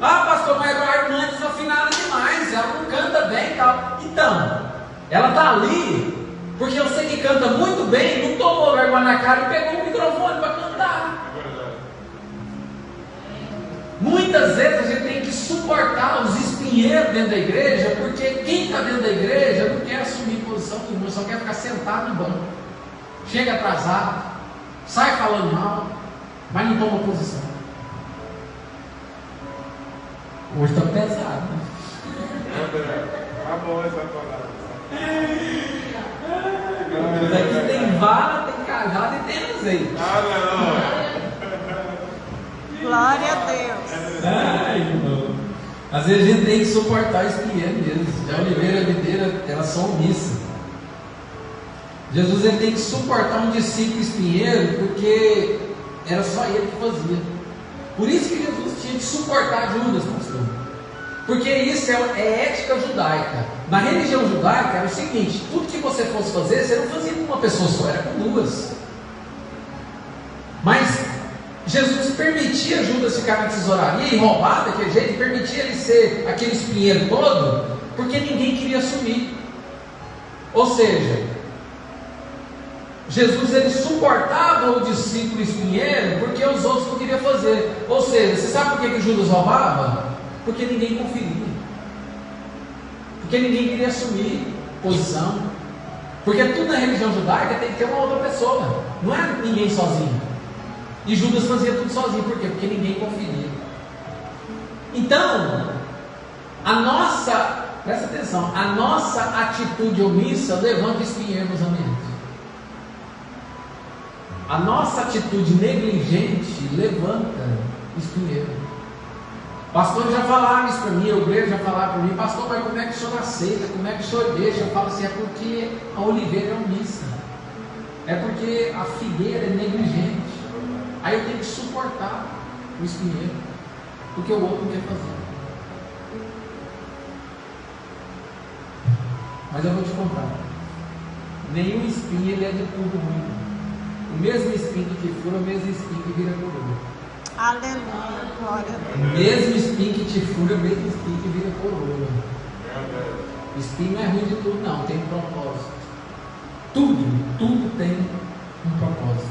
Ah pastor, mas a irmã é desafinada demais, ela não canta bem e tal. Então, ela está ali porque eu sei que canta muito bem, não tomou vergonha na cara e pegou o microfone para cantar. Muitas vezes a gente tem que suportar os espinheiros dentro da igreja, porque quem está dentro da igreja não quer assumir posição nenhuma, só quer ficar sentado no banco, chega atrasado, sai falando mal, mas não toma posição. Hoje está pesado, né? Tá bom essa palavra. Aqui tem vara, tem cajado e tem azeite. Glória a Deus. Ai, irmão. Às vezes a gente tem que suportar espinheiro mesmo. A oliveira e a videira, elas são omissas. Jesus ele tem que suportar um discípulo espinheiro porque era só ele que fazia. Por isso que Jesus tinha que suportar Judas, pastor. Porque isso é ética judaica. Na religião judaica era o seguinte: tudo que você fosse fazer, você não fazia com uma pessoa só, era com duas. Mas Jesus permitia Judas ficar na tesouraria e roubar daquele jeito, permitia ele ser aquele espinheiro todo, porque ninguém queria assumir. Ou seja, Jesus ele suportava o discípulo espinheiro porque os outros não queriam fazer. Ou seja, você sabe por que Judas roubava? Porque ninguém conferia, porque ninguém queria assumir posição, porque tudo na religião judaica tem que ter uma outra pessoa, não é ninguém sozinho. E Judas fazia tudo sozinho, por quê? Porque ninguém conferia. Então, presta atenção, a nossa atitude omissa levanta espinheiro nos ambientes. A nossa atitude negligente levanta espinheiro. Pastor já falaram isso para mim, a igreja já falaram para mim, pastor, mas como é que o senhor aceita, como é que o senhor deixa? Eu falo assim, é porque a oliveira é omissa, é porque a figueira é negligente. Aí eu tenho que suportar o espinheiro, porque o outro não quer fazer. Mas eu vou te contar, nenhum espinho ele é de tudo ruim. O mesmo espinho que fura, o mesmo espinho que vira coroa. Aleluia, glória a Deus. O mesmo espinho que te fura, o mesmo espinho que vira coroa. Espinho não é ruim de tudo, não, tem um propósito. Tudo tem um propósito.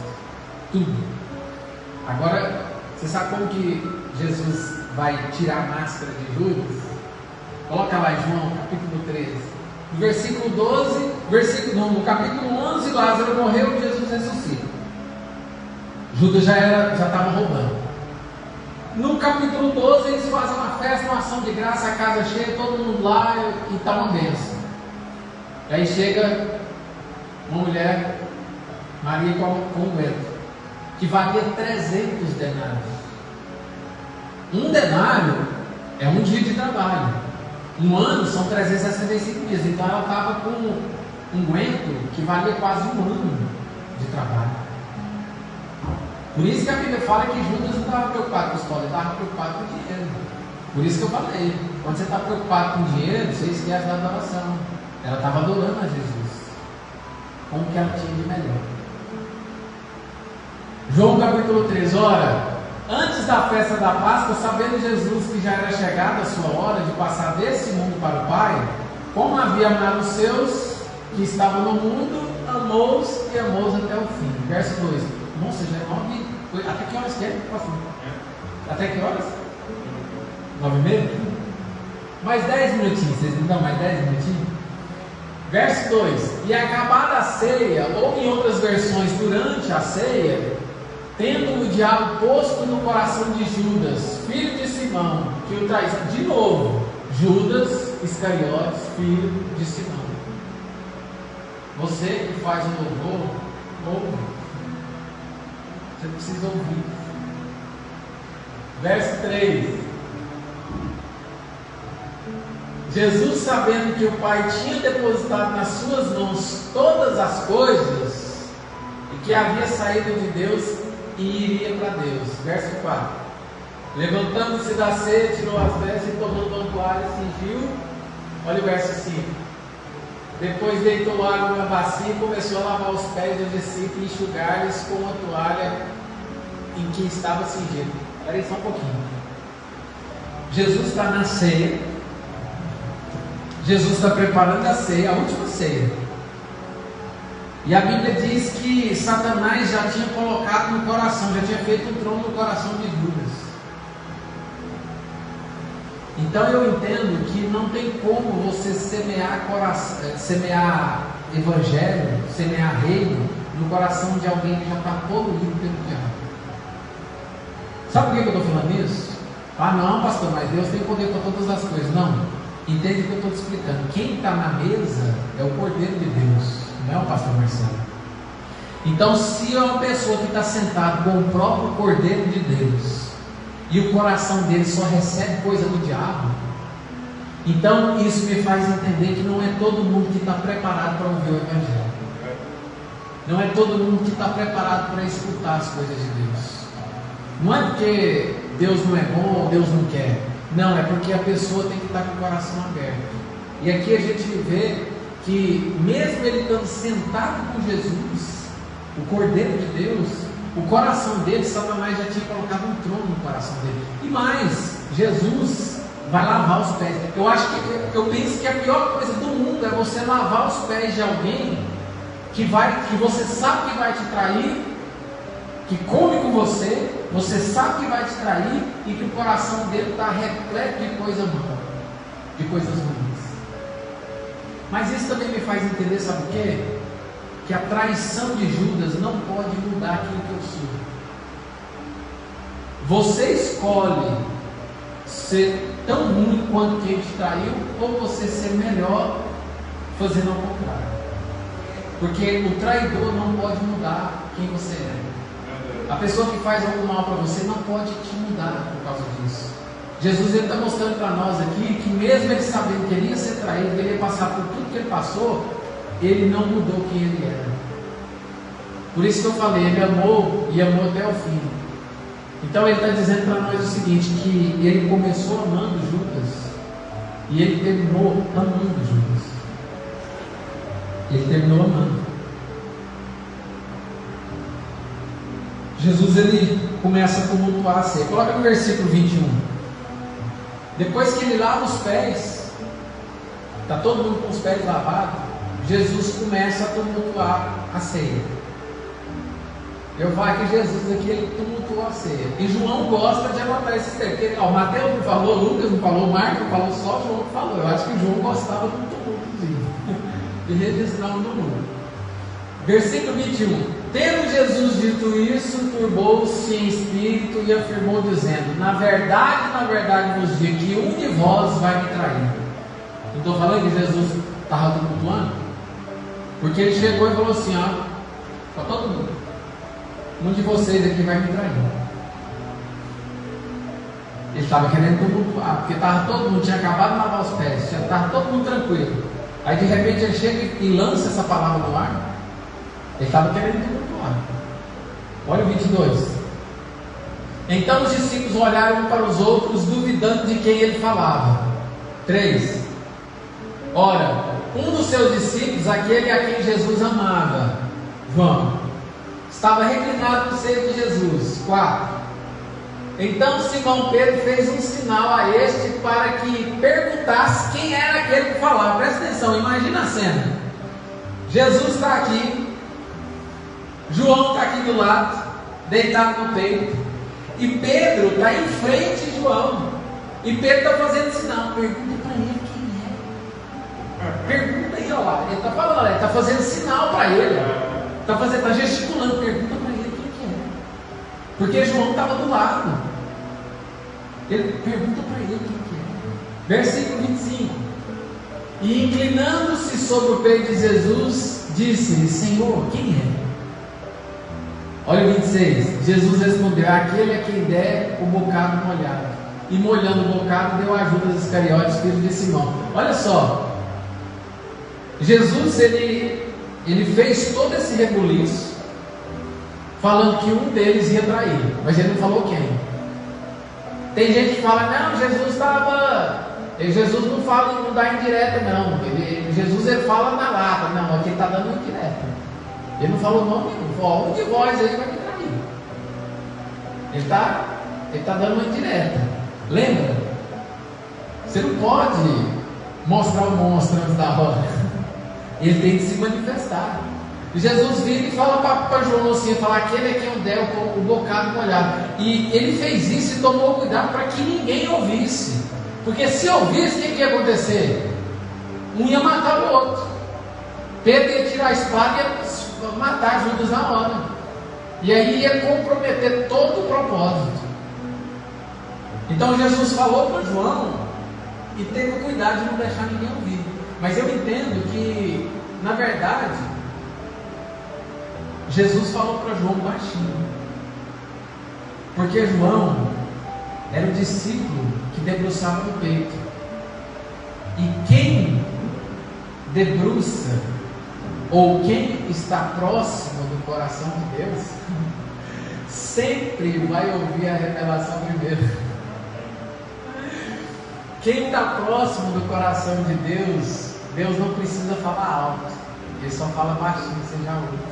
Tudo. Agora, você sabe como que Jesus vai tirar a máscara de Judas? Coloca lá em João, capítulo 13. No versículo 12, no capítulo 11, Lázaro morreu e Jesus ressuscita. Judas já estava roubando. No capítulo 12, eles fazem uma festa, uma ação de graça, a casa cheia, todo mundo lá e está uma bênção. E aí chega uma mulher, Maria com um vento, que valia 300 denários. Um denário é um dia de trabalho. Um ano são 365 dias. Então ela estava com um guento que valia quase um ano de trabalho. Por isso que a Bíblia fala que Judas não estava preocupado com os pobres, ele estava preocupado com o dinheiro. Por isso que eu falei, quando você está preocupado com dinheiro, você esquece da adoração. Ela estava adorando a Jesus com o que ela tinha de melhor. João capítulo 3, ora, antes da festa da Páscoa, sabendo Jesus que já era chegada a sua hora de passar desse mundo para o Pai, como havia amado os seus que estavam no mundo, amou-os e amou-os até o fim. Verso 2. Nossa, já é 9. Até que horas que é? Até que horas? 9h30? Mais 10 minutinhos. Vocês me dão mais 10 minutinhos? Verso 2. E acabada a ceia, ou em outras versões, durante a ceia, tendo o diabo posto no coração de Judas, filho de Simão, que o traz de novo, Judas Iscariotes, filho de Simão. Você que faz o louvor, ouve. Você precisa ouvir. Verso 3. Jesus, sabendo que o Pai tinha depositado nas suas mãos todas as coisas, e que havia saído de Deus e iria para Deus. Verso 4. Levantando-se da ceia, tirou as vestes e tomando uma toalha, cingiu. Olha o verso 5. Depois deitou água na bacia e começou a lavar os pés dos discípulos e enxugar-lhes com a toalha em que estava cingido. Espera aí só um pouquinho. Jesus está na ceia. Jesus está preparando a ceia, a última ceia. E a Bíblia diz que Satanás já tinha colocado no coração, já tinha feito um trono no coração de Judas. Então eu entendo que não tem como você semear evangelho, semear reino no coração de alguém que já está poluído pelo diabo. Sabe por que eu estou falando isso? Ah não, pastor, mas Deus tem poder para todas as coisas. Não, entende o que eu estou te explicando. Quem está na mesa é o Cordeiro de Deus, não é o pastor Marcelo. Então se é uma pessoa que está sentada com o próprio Cordeiro de Deus, e o coração dele só recebe coisa do diabo, então isso me faz entender que não é todo mundo que está preparado para ouvir o Evangelho. Não é todo mundo que está preparado para escutar as coisas de Deus. Não é porque Deus não é bom ou Deus não quer. Não, é porque a pessoa tem que estar com o coração aberto. E aqui a gente vê que mesmo ele estando sentado com Jesus, o Cordeiro de Deus, o coração dele, Satanás já tinha colocado um trono no coração dele. E mais, Jesus vai lavar os pés. Eu penso que a pior coisa do mundo é você lavar os pés de alguém que você sabe que vai te trair, que come com você, você sabe que vai te trair e que o coração dele está repleto de coisa má, de coisas ruins. Mas isso também me faz entender, sabe o quê? Que a traição de Judas não pode mudar aquilo que eu sou. Você escolhe ser tão ruim quanto quem te traiu, ou você ser melhor fazendo ao contrário. Porque o traidor não pode mudar quem você é. A pessoa que faz algo mal para você não pode te mudar por causa disso. Jesus está mostrando para nós aqui que mesmo ele sabendo que ele ia ser traído, que ele ia passar por tudo que ele passou, ele não mudou quem ele era. Por isso que eu falei, ele amou e amou até o fim. Então ele está dizendo para nós o seguinte, que ele começou amando Judas e ele terminou amando Judas. Ele terminou amando. Jesus ele começa a tumultuar a ceia. Coloca no versículo 21. Depois que ele lava os pés, está todo mundo com os pés lavados, Jesus começa a tumultuar a ceia. Eu falo que Jesus aqui ele tumultuou a ceia. E João gosta de anotar esses textos. O Mateus não falou, Lucas não falou, Marcos não falou, só João que falou. Eu acho que João gostava de um tumultozinho de registrar um tumulto. Versículo 21. Tendo Jesus dito isso, turbou-se em espírito e afirmou dizendo: na verdade vos digo que um de vós vai me trair. Não estou falando que Jesus estava tumultuando? Porque ele chegou e falou assim: ó, para todo mundo, um de vocês aqui vai me trair. Ele estava querendo tumultuar, porque todo mundo tinha acabado de lavar os pés, já estava todo mundo tranquilo. Aí de repente ele chega e lança essa palavra no ar. Ele estava querendo tumultuar. Olha o 22. Então os discípulos olharam um para os outros, duvidando de quem ele falava. 3. Ora, um dos seus discípulos, aquele a quem Jesus amava, João, estava reclinado no seio de Jesus. 4. Então Simão Pedro fez um sinal a este para que perguntasse quem era aquele que falava. Presta atenção, imagina a cena. Jesus está aqui, João está aqui do lado, deitado no peito, e Pedro está em frente de João, e Pedro está fazendo sinal. Pergunta para ele quem é. Pergunta aí, olha lá. Ele está falando, ele está fazendo sinal para ele, está gesticulando. Pergunta para ele quem é, porque João estava do lado. Ele pergunta para ele quem é. Versículo 25. E inclinando-se sobre o peito de Jesus, disse-lhe: Senhor, quem é? Olha o 26. Jesus respondeu: aquele a quem der o bocado molhado. E molhando o bocado, deu a Judas Iscariotes, filho de Simão. Olha só, Jesus ele fez todo esse rebuliço, falando que um deles ia trair, mas ele não falou quem. Tem gente que fala: não, Jesus não fala, não dá indireta, não. Jesus ele fala na lata. Não, aqui ele está dando indireta. Ele não falou nome nenhum. Falou: um de vós aí vai me trair. Ele está dando uma indireta. Lembra? Você não pode mostrar o monstro antes da hora. Ele tem que se manifestar. Jesus vira e fala para João assim, fala: aquele é quem eu der o bocado molhado. E ele fez isso e tomou cuidado para que ninguém ouvisse, porque se ouvisse, o que ia acontecer? Um ia matar o outro. Pedro ia tirar a espada e ia matar Judas na hora, e aí ia comprometer todo o propósito. Então Jesus falou para João e teve cuidado de não deixar ninguém ouvir. Mas eu entendo que, na verdade, Jesus falou para João baixinho, porque João era o discípulo que debruçava no peito, e quem debruça, ou quem está próximo do coração de Deus, sempre vai ouvir a revelação primeiro. Quem está próximo do coração de Deus, Deus não precisa falar alto, Ele só fala baixinho, você já ouve.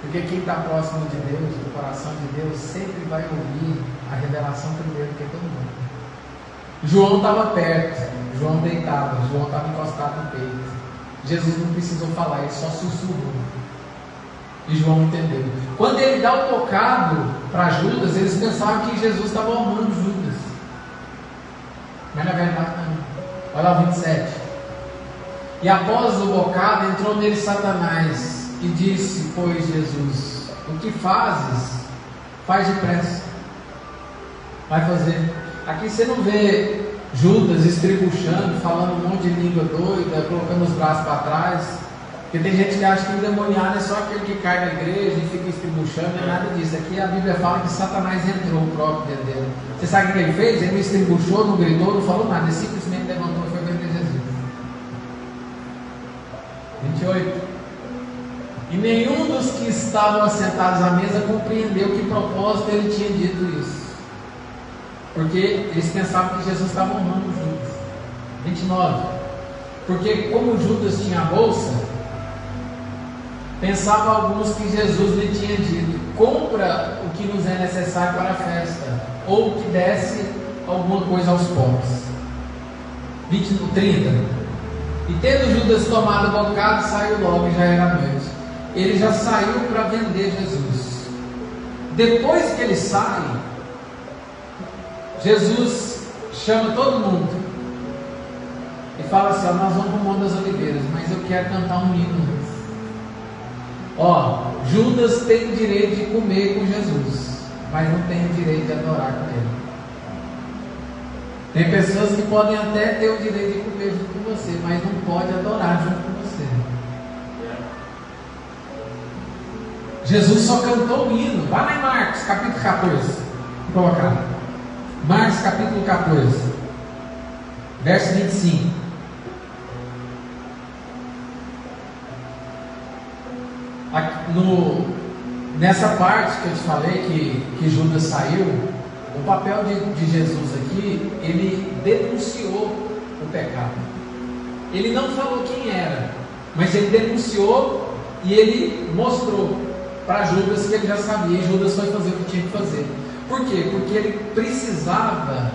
Porque quem está próximo de Deus, do coração de Deus, sempre vai ouvir a revelação primeiro que todo mundo. João estava perto, João deitava, João estava encostado no peito. Jesus não precisou falar, ele só sussurrou. E João entendeu. Quando ele dá o bocado para Judas, eles pensavam que Jesus estava amando Judas. Mas na verdade não. Olha lá o 27. E após o bocado, entrou nele Satanás. E disse, pois, Jesus: o que fazes, faz depressa. Vai fazer. Aqui você não vê Judas estribuchando, falando um monte de língua doida, colocando os braços para trás. Porque tem gente que acha que o endemoniado é só aquele que cai na igreja e fica estribuchando, não é nada disso. Aqui a Bíblia fala que Satanás entrou próprio dentro dele. Você sabe o que ele fez? Ele não estribuchou, não gritou, não falou nada. Ele simplesmente levantou e foi vender Jesus. 28. E nenhum dos que estavam assentados à mesa compreendeu que propósito ele tinha dito isso, porque eles pensavam que Jesus estava honrando Judas. 29. Porque como Judas tinha a bolsa, pensavam alguns que Jesus lhe tinha dito: compra o que nos é necessário para a festa, ou que desse alguma coisa aos pobres. 30. E tendo Judas tomado o bocado, saiu logo, e já era noite. Ele já saiu para vender Jesus. Depois que ele sai, Jesus chama todo mundo e fala assim: nós vamos para o Monte das Oliveiras, mas eu quero cantar um hino antes. Judas tem o direito de comer com Jesus, mas não tem o direito de adorar com ele. Tem pessoas que podem até ter o direito de comer junto com você, mas não pode adorar junto com você. Jesus só cantou o hino. Vai lá em Marcos capítulo 14. Vou colocar Marcos capítulo 14, verso 25. Nessa parte que eu te falei que Judas saiu, O papel de Jesus aqui, ele denunciou o pecado. Ele não falou quem era, mas ele denunciou e ele mostrou para Judas que ele já sabia, e Judas foi fazer o que tinha que fazer. Por quê? Porque ele precisava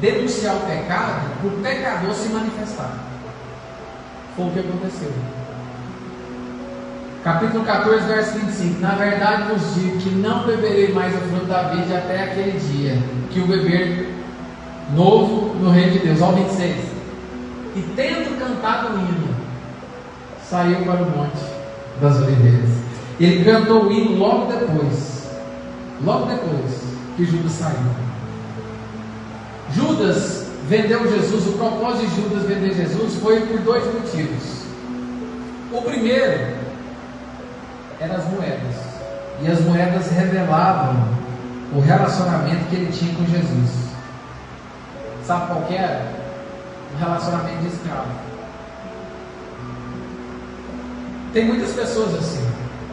denunciar o pecado para o pecador se manifestar. Foi o que aconteceu. Capítulo 14, verso 25. Na verdade vos digo que não beberei mais o fruto da vide até aquele dia que o beber novo no reino de Deus. Ao 26. E tendo cantado o hino, saiu para o monte das oliveiras. Ele cantou o hino logo depois que Judas saiu. Judas vendeu Jesus. O propósito de Judas vender Jesus foi por dois motivos. O primeiro eram as moedas, e as moedas revelavam o relacionamento que ele tinha com Jesus. Sabe qual que era? Um relacionamento de escravo. Tem muitas pessoas assim,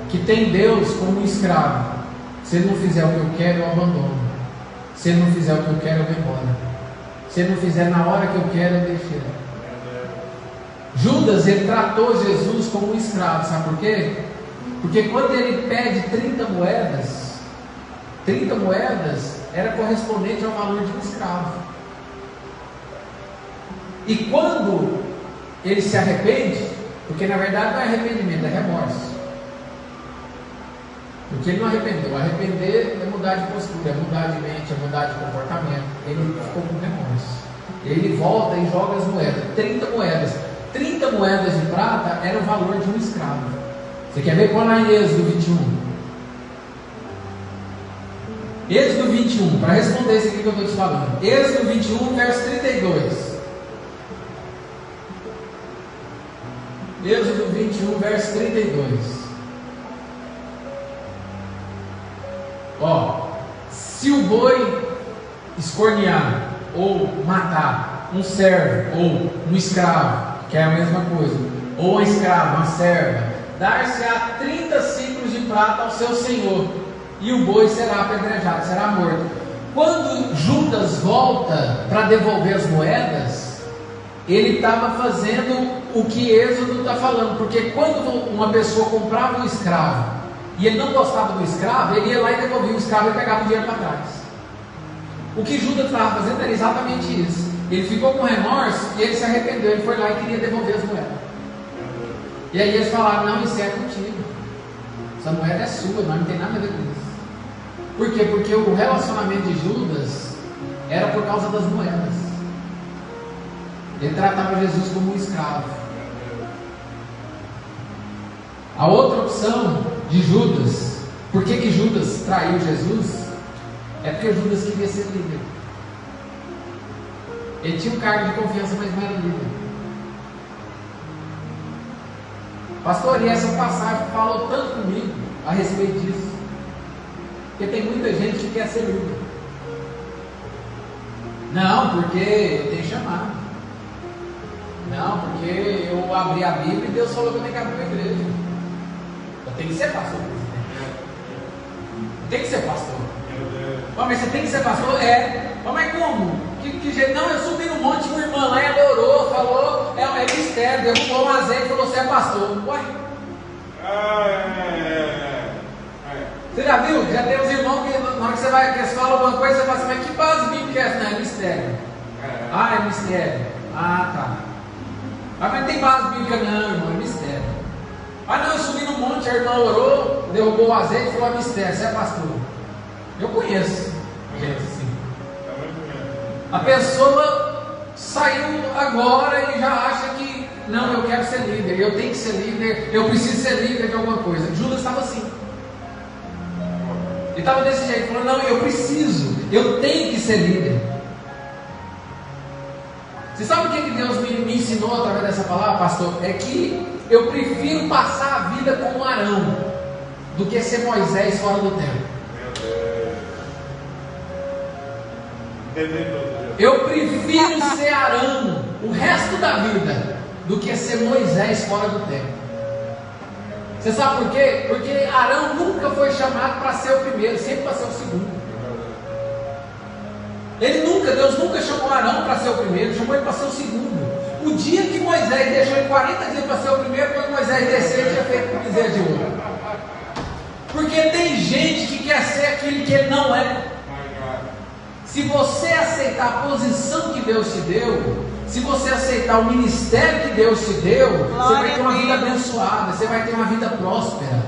que tem Deus como um escravo. Se ele não fizer o que eu quero, eu abandono. Se ele não fizer o que eu quero, eu vou embora. Se ele não fizer na hora que eu quero, eu deixo ele. Judas, ele tratou Jesus como um escravo. Sabe por quê? Porque quando ele pede 30 moedas era correspondente ao valor de um escravo. E quando ele se arrepende, porque na verdade não é arrependimento, é remorso. Porque ele não arrependeu. Arrepender é mudar de postura, é mudar de mente, é mudar de comportamento. Ele ficou com remorso. Ele volta e joga as moedas. 30 moedas. 30 moedas de prata era o valor de um escravo. Você quer ver? Põe lá em Êxodo 21. Êxodo 21, para responder isso aqui que eu estou te falando. Êxodo 21, verso 32. Êxodo 21, verso 32. Ó, se o boi escornear ou matar um servo ou um escravo, que é a mesma coisa, ou uma escrava, uma serva, dar-se-á 30 ciclos de prata ao seu senhor, e o boi será apedrejado, será morto. Quando Judas volta para devolver as moedas, ele estava fazendo o que Êxodo está falando, porque quando uma pessoa comprava um escravo e ele não gostava do escravo, ele ia lá e devolvia o escravo e pegava o dinheiro para trás. O que Judas estava fazendo era exatamente isso. Ele ficou com remorso e ele se arrependeu, ele foi lá e queria devolver as moedas. E aí eles falaram: não, isso é contigo, essa moeda é sua, nós não tem nada a ver com isso. Por quê? Porque o relacionamento de Judas era por causa das moedas. Ele tratava Jesus como um escravo. A outra opção de Judas, por que Judas traiu Jesus? É porque Judas queria ser líder. Ele tinha um cargo de confiança, mas não era líder. Pastor, e essa passagem falou tanto comigo a respeito disso, porque tem muita gente que quer ser líder. Não, porque eu tenho chamado. Não, porque eu abri a Bíblia e Deus falou que eu tenho que abrir a igreja. Eu tenho que ser pastor. Tem que ser pastor. Mas você tem que ser pastor? É. Mas como? Que jeito? Não, eu subi no monte, uma irmã lá e adorou, falou, é mistério, derrubou um azeite e falou: você é pastor. Ué? Você já viu? Já tem uns irmãos que na hora que você vai, que eles falam alguma coisa, você fala assim: mas que base bíblica é essa? Não, é mistério. Ah, é mistério. Ah, tá. Mas não tem base bíblica não, irmão, é mistério. Ah não, eu subi no monte, a irmã orou, derrubou o azeite e falou: é mistério, você é pastor. Eu conheço gente assim. A pessoa saiu agora e já acha que não, eu quero ser líder, eu tenho que ser líder, eu preciso ser líder de alguma coisa. Judas estava assim. Ele estava desse jeito, falou: não, eu preciso, eu tenho que ser líder. Você sabe o que Deus me ensinou através dessa palavra, pastor? É que eu prefiro passar a vida como Arão do que ser Moisés fora do templo. Eu prefiro ser Arão o resto da vida do que ser Moisés fora do templo. Você sabe por quê? Porque Arão nunca foi chamado para ser o primeiro, sempre para ser o segundo. Deus nunca chamou Arão para ser o primeiro, chamou ele para ser o segundo. O dia que Moisés deixou ele 40 dias para ser o primeiro, quando Moisés desceu, ele tinha feito com bezerro de ouro. Porque tem gente que quer ser aquilo que ele não é. Se você aceitar a posição que Deus te deu, se você aceitar o ministério que Deus te deu, você vai ter uma vida abençoada, você vai ter uma vida próspera.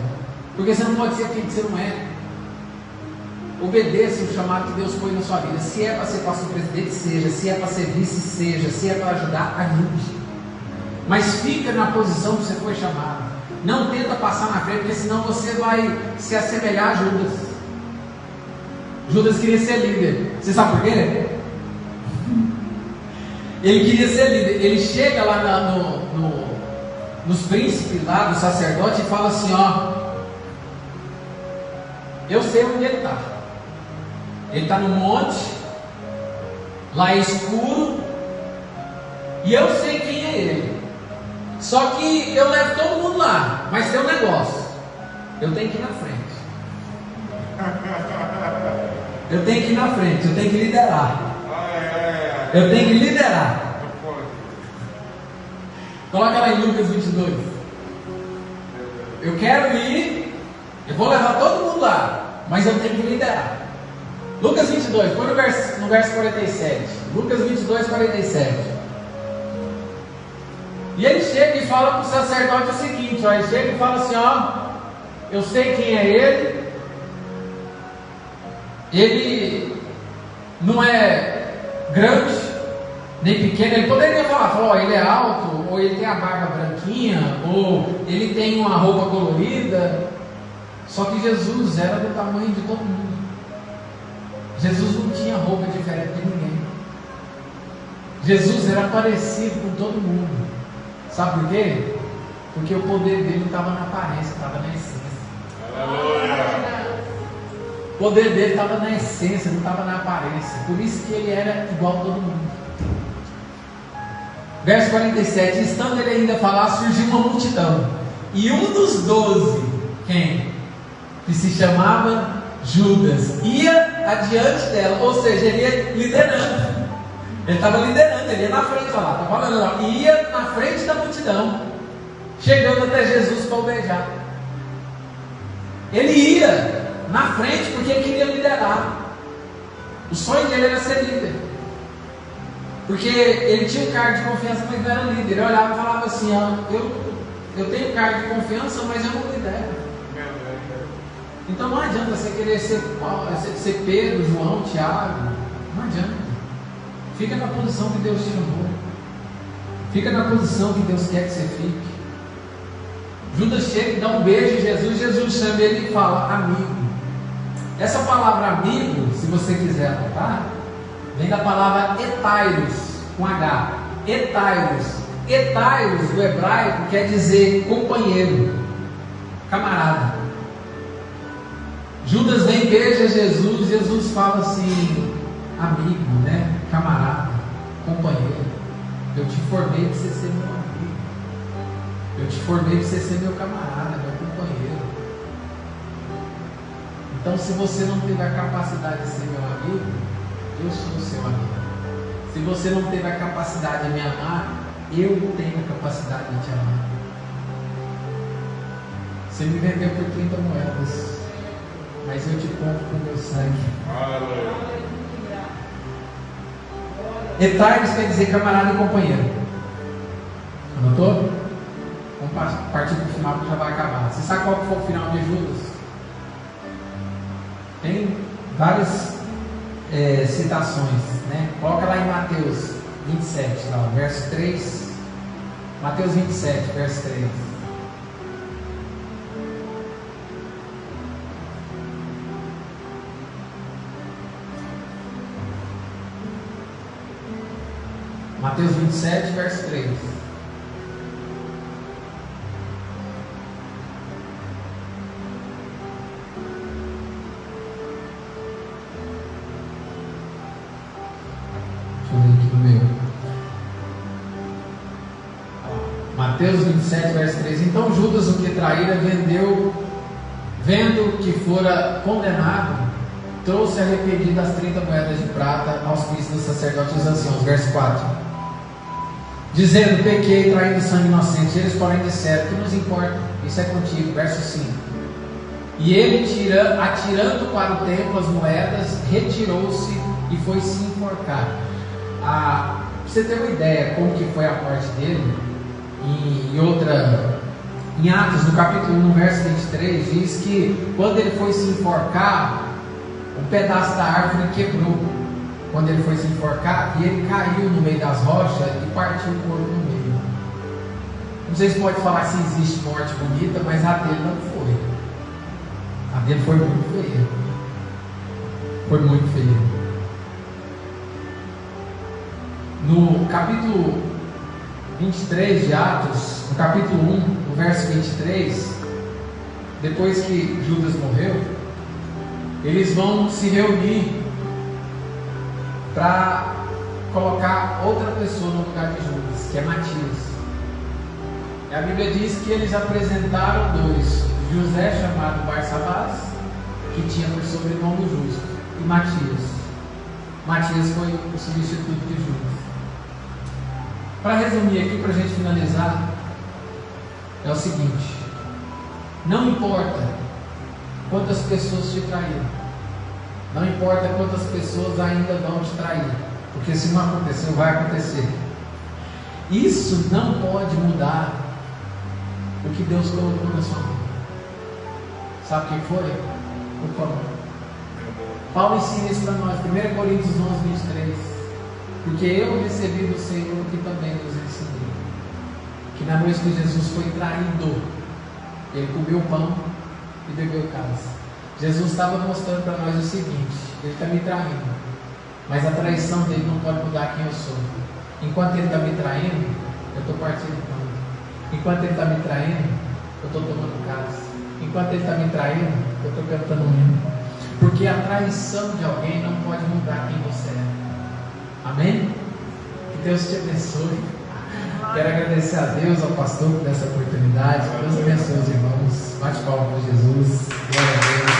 Porque você não pode ser aquilo que você não é. Obedeça o chamado que Deus põe na sua vida. Se é para ser pastor presidente, seja. Se é para ser vice, seja. Se é para ajudar, ajude. Mas fica na posição que você foi chamado. Não tenta passar na frente, porque senão você vai se assemelhar a Judas. Judas queria ser líder. Você sabe por quê? Ele queria ser líder. Ele chega lá nos príncipes lá do sacerdote e fala assim, ó, eu sei onde ele está. Ele está no monte, lá é escuro, e eu sei quem é ele. Só que eu levo todo mundo lá, mas tem um negócio, eu tenho que ir na frente. Eu tenho que ir na frente, eu tenho que liderar. Eu tenho que liderar. Coloca lá em Lucas 22. Eu quero ir, eu vou levar todo mundo lá, mas eu tenho que liderar. Lucas 22, põe no verso 47. Lucas 22, 47. E ele chega e fala para o sacerdote o seguinte, ó, ele chega e fala assim, ó, eu sei quem é ele. Ele não é grande, nem pequeno. Ele poderia falar, ó, ele é alto, ou ele tem a barba branquinha, ou ele tem uma roupa colorida. Só que Jesus era do tamanho de todo mundo. Jesus não tinha roupa diferente de ninguém. Jesus era parecido com todo mundo. Sabe por quê? Porque o poder dele não estava na aparência, estava na essência. Aleluia. O poder dele estava na essência, não estava na aparência. Por isso que ele era igual a todo mundo. Verso 47. Estando ele ainda a falar, surgiu uma multidão. E um dos 12, quem? Que se chamava Judas, ia adiante dela, ou seja, ele ia liderando. Ele estava liderando, ele ia na frente, olha lá, está falando, ó, ia na frente da multidão, chegando até Jesus para o beijar. Ele ia na frente porque ele queria liderar. O sonho dele era ser líder, porque ele tinha um cargo de confiança, mas não era líder. Ele olhava e falava assim, ó, eu tenho cargo de confiança, mas eu não lidero. Então não adianta você querer ser Pedro, João, Tiago. Não adianta. Fica na posição que Deus te chamou. Fica na posição que Deus quer que você fique. Judas chega e dá um beijo em Jesus. Jesus chama ele e fala, amigo. Essa palavra amigo, se você quiser anotar, vem da palavra etairos, com H. Etairos. Etairos do hebraico quer dizer companheiro, camarada. Judas vem, beija Jesus. Jesus fala assim, amigo, né? Camarada, companheiro. Eu te formei para você ser meu amigo. Eu te formei para você ser meu camarada, meu companheiro. Então, se você não teve a capacidade de ser meu amigo, eu sou o seu amigo. Se você não teve a capacidade de me amar, eu tenho a capacidade de te amar. Você me vendeu por 30 moedas, mas eu te compro com meu sangue. Etairos quer dizer camarada e companheiro. Anotou? Vamos partir para o final que já vai acabar. Você sabe qual foi o final de Judas? Tem várias citações, né? Coloca lá em Mateus 27, lá, verso 3. Mateus 27, verso 3. Mateus 27, verso 3. Deixa eu ver aqui no meu. Mateus 27, verso 3. Então Judas, o que traíra, vendeu, vendo que fora condenado, trouxe arrependido as 30 moedas de prata aos príncipes dos sacerdotes e dos anciãos. Verso 4. Dizendo: pequei traindo sangue inocente. Eles, porém, disseram: que nos importa? Isso é contigo. Verso 5. E ele, atirando para o templo as moedas, retirou-se e foi se enforcar. Para você ter uma ideia como que foi a morte dele, em Atos, no capítulo 1, no verso 23, diz que quando ele foi se enforcar, um pedaço da árvore quebrou. Quando ele foi se enforcar, e ele caiu no meio das rochas e partiu o corpo no meio. Não sei se pode falar se existe morte bonita, mas a dele não foi. A dele foi muito feia. Foi muito feia. No capítulo 23 de Atos, no capítulo 1, no verso 23, depois que Judas morreu, eles vão se reunir para colocar outra pessoa no lugar de Judas, que é Matias. E a Bíblia diz que eles apresentaram dois: José, chamado Barsabás, que tinha por sobrenome Justo, e Matias. Matias foi o substituto de Judas. Para resumir aqui, para a gente finalizar, é o seguinte: não importa quantas pessoas te traíram, não importa quantas pessoas ainda vão te trair, porque se não aconteceu, vai acontecer. Isso não pode mudar o que Deus colocou na sua mão. Sabe o que foi? Por favor. Paulo ensina isso para nós, 1 Coríntios 11, 23. Porque eu recebi do Senhor o que também nos ensinei, que na noite que Jesus foi traído, ele comeu o pão e bebeu o cálice. Jesus estava mostrando para nós o seguinte: ele está me traindo, mas a traição dele não pode mudar quem eu sou. Enquanto ele está me traindo, eu estou partindo o pão. Enquanto ele está me traindo, eu estou tomando o cálice. Enquanto ele está me traindo, eu estou cantando um hino. Porque a traição de alguém não pode mudar quem você é. Amém? Que Deus te abençoe. Quero agradecer a Deus, ao pastor, por essa oportunidade. Deus abençoe os irmãos. Bate palma para Jesus. Glória a Deus.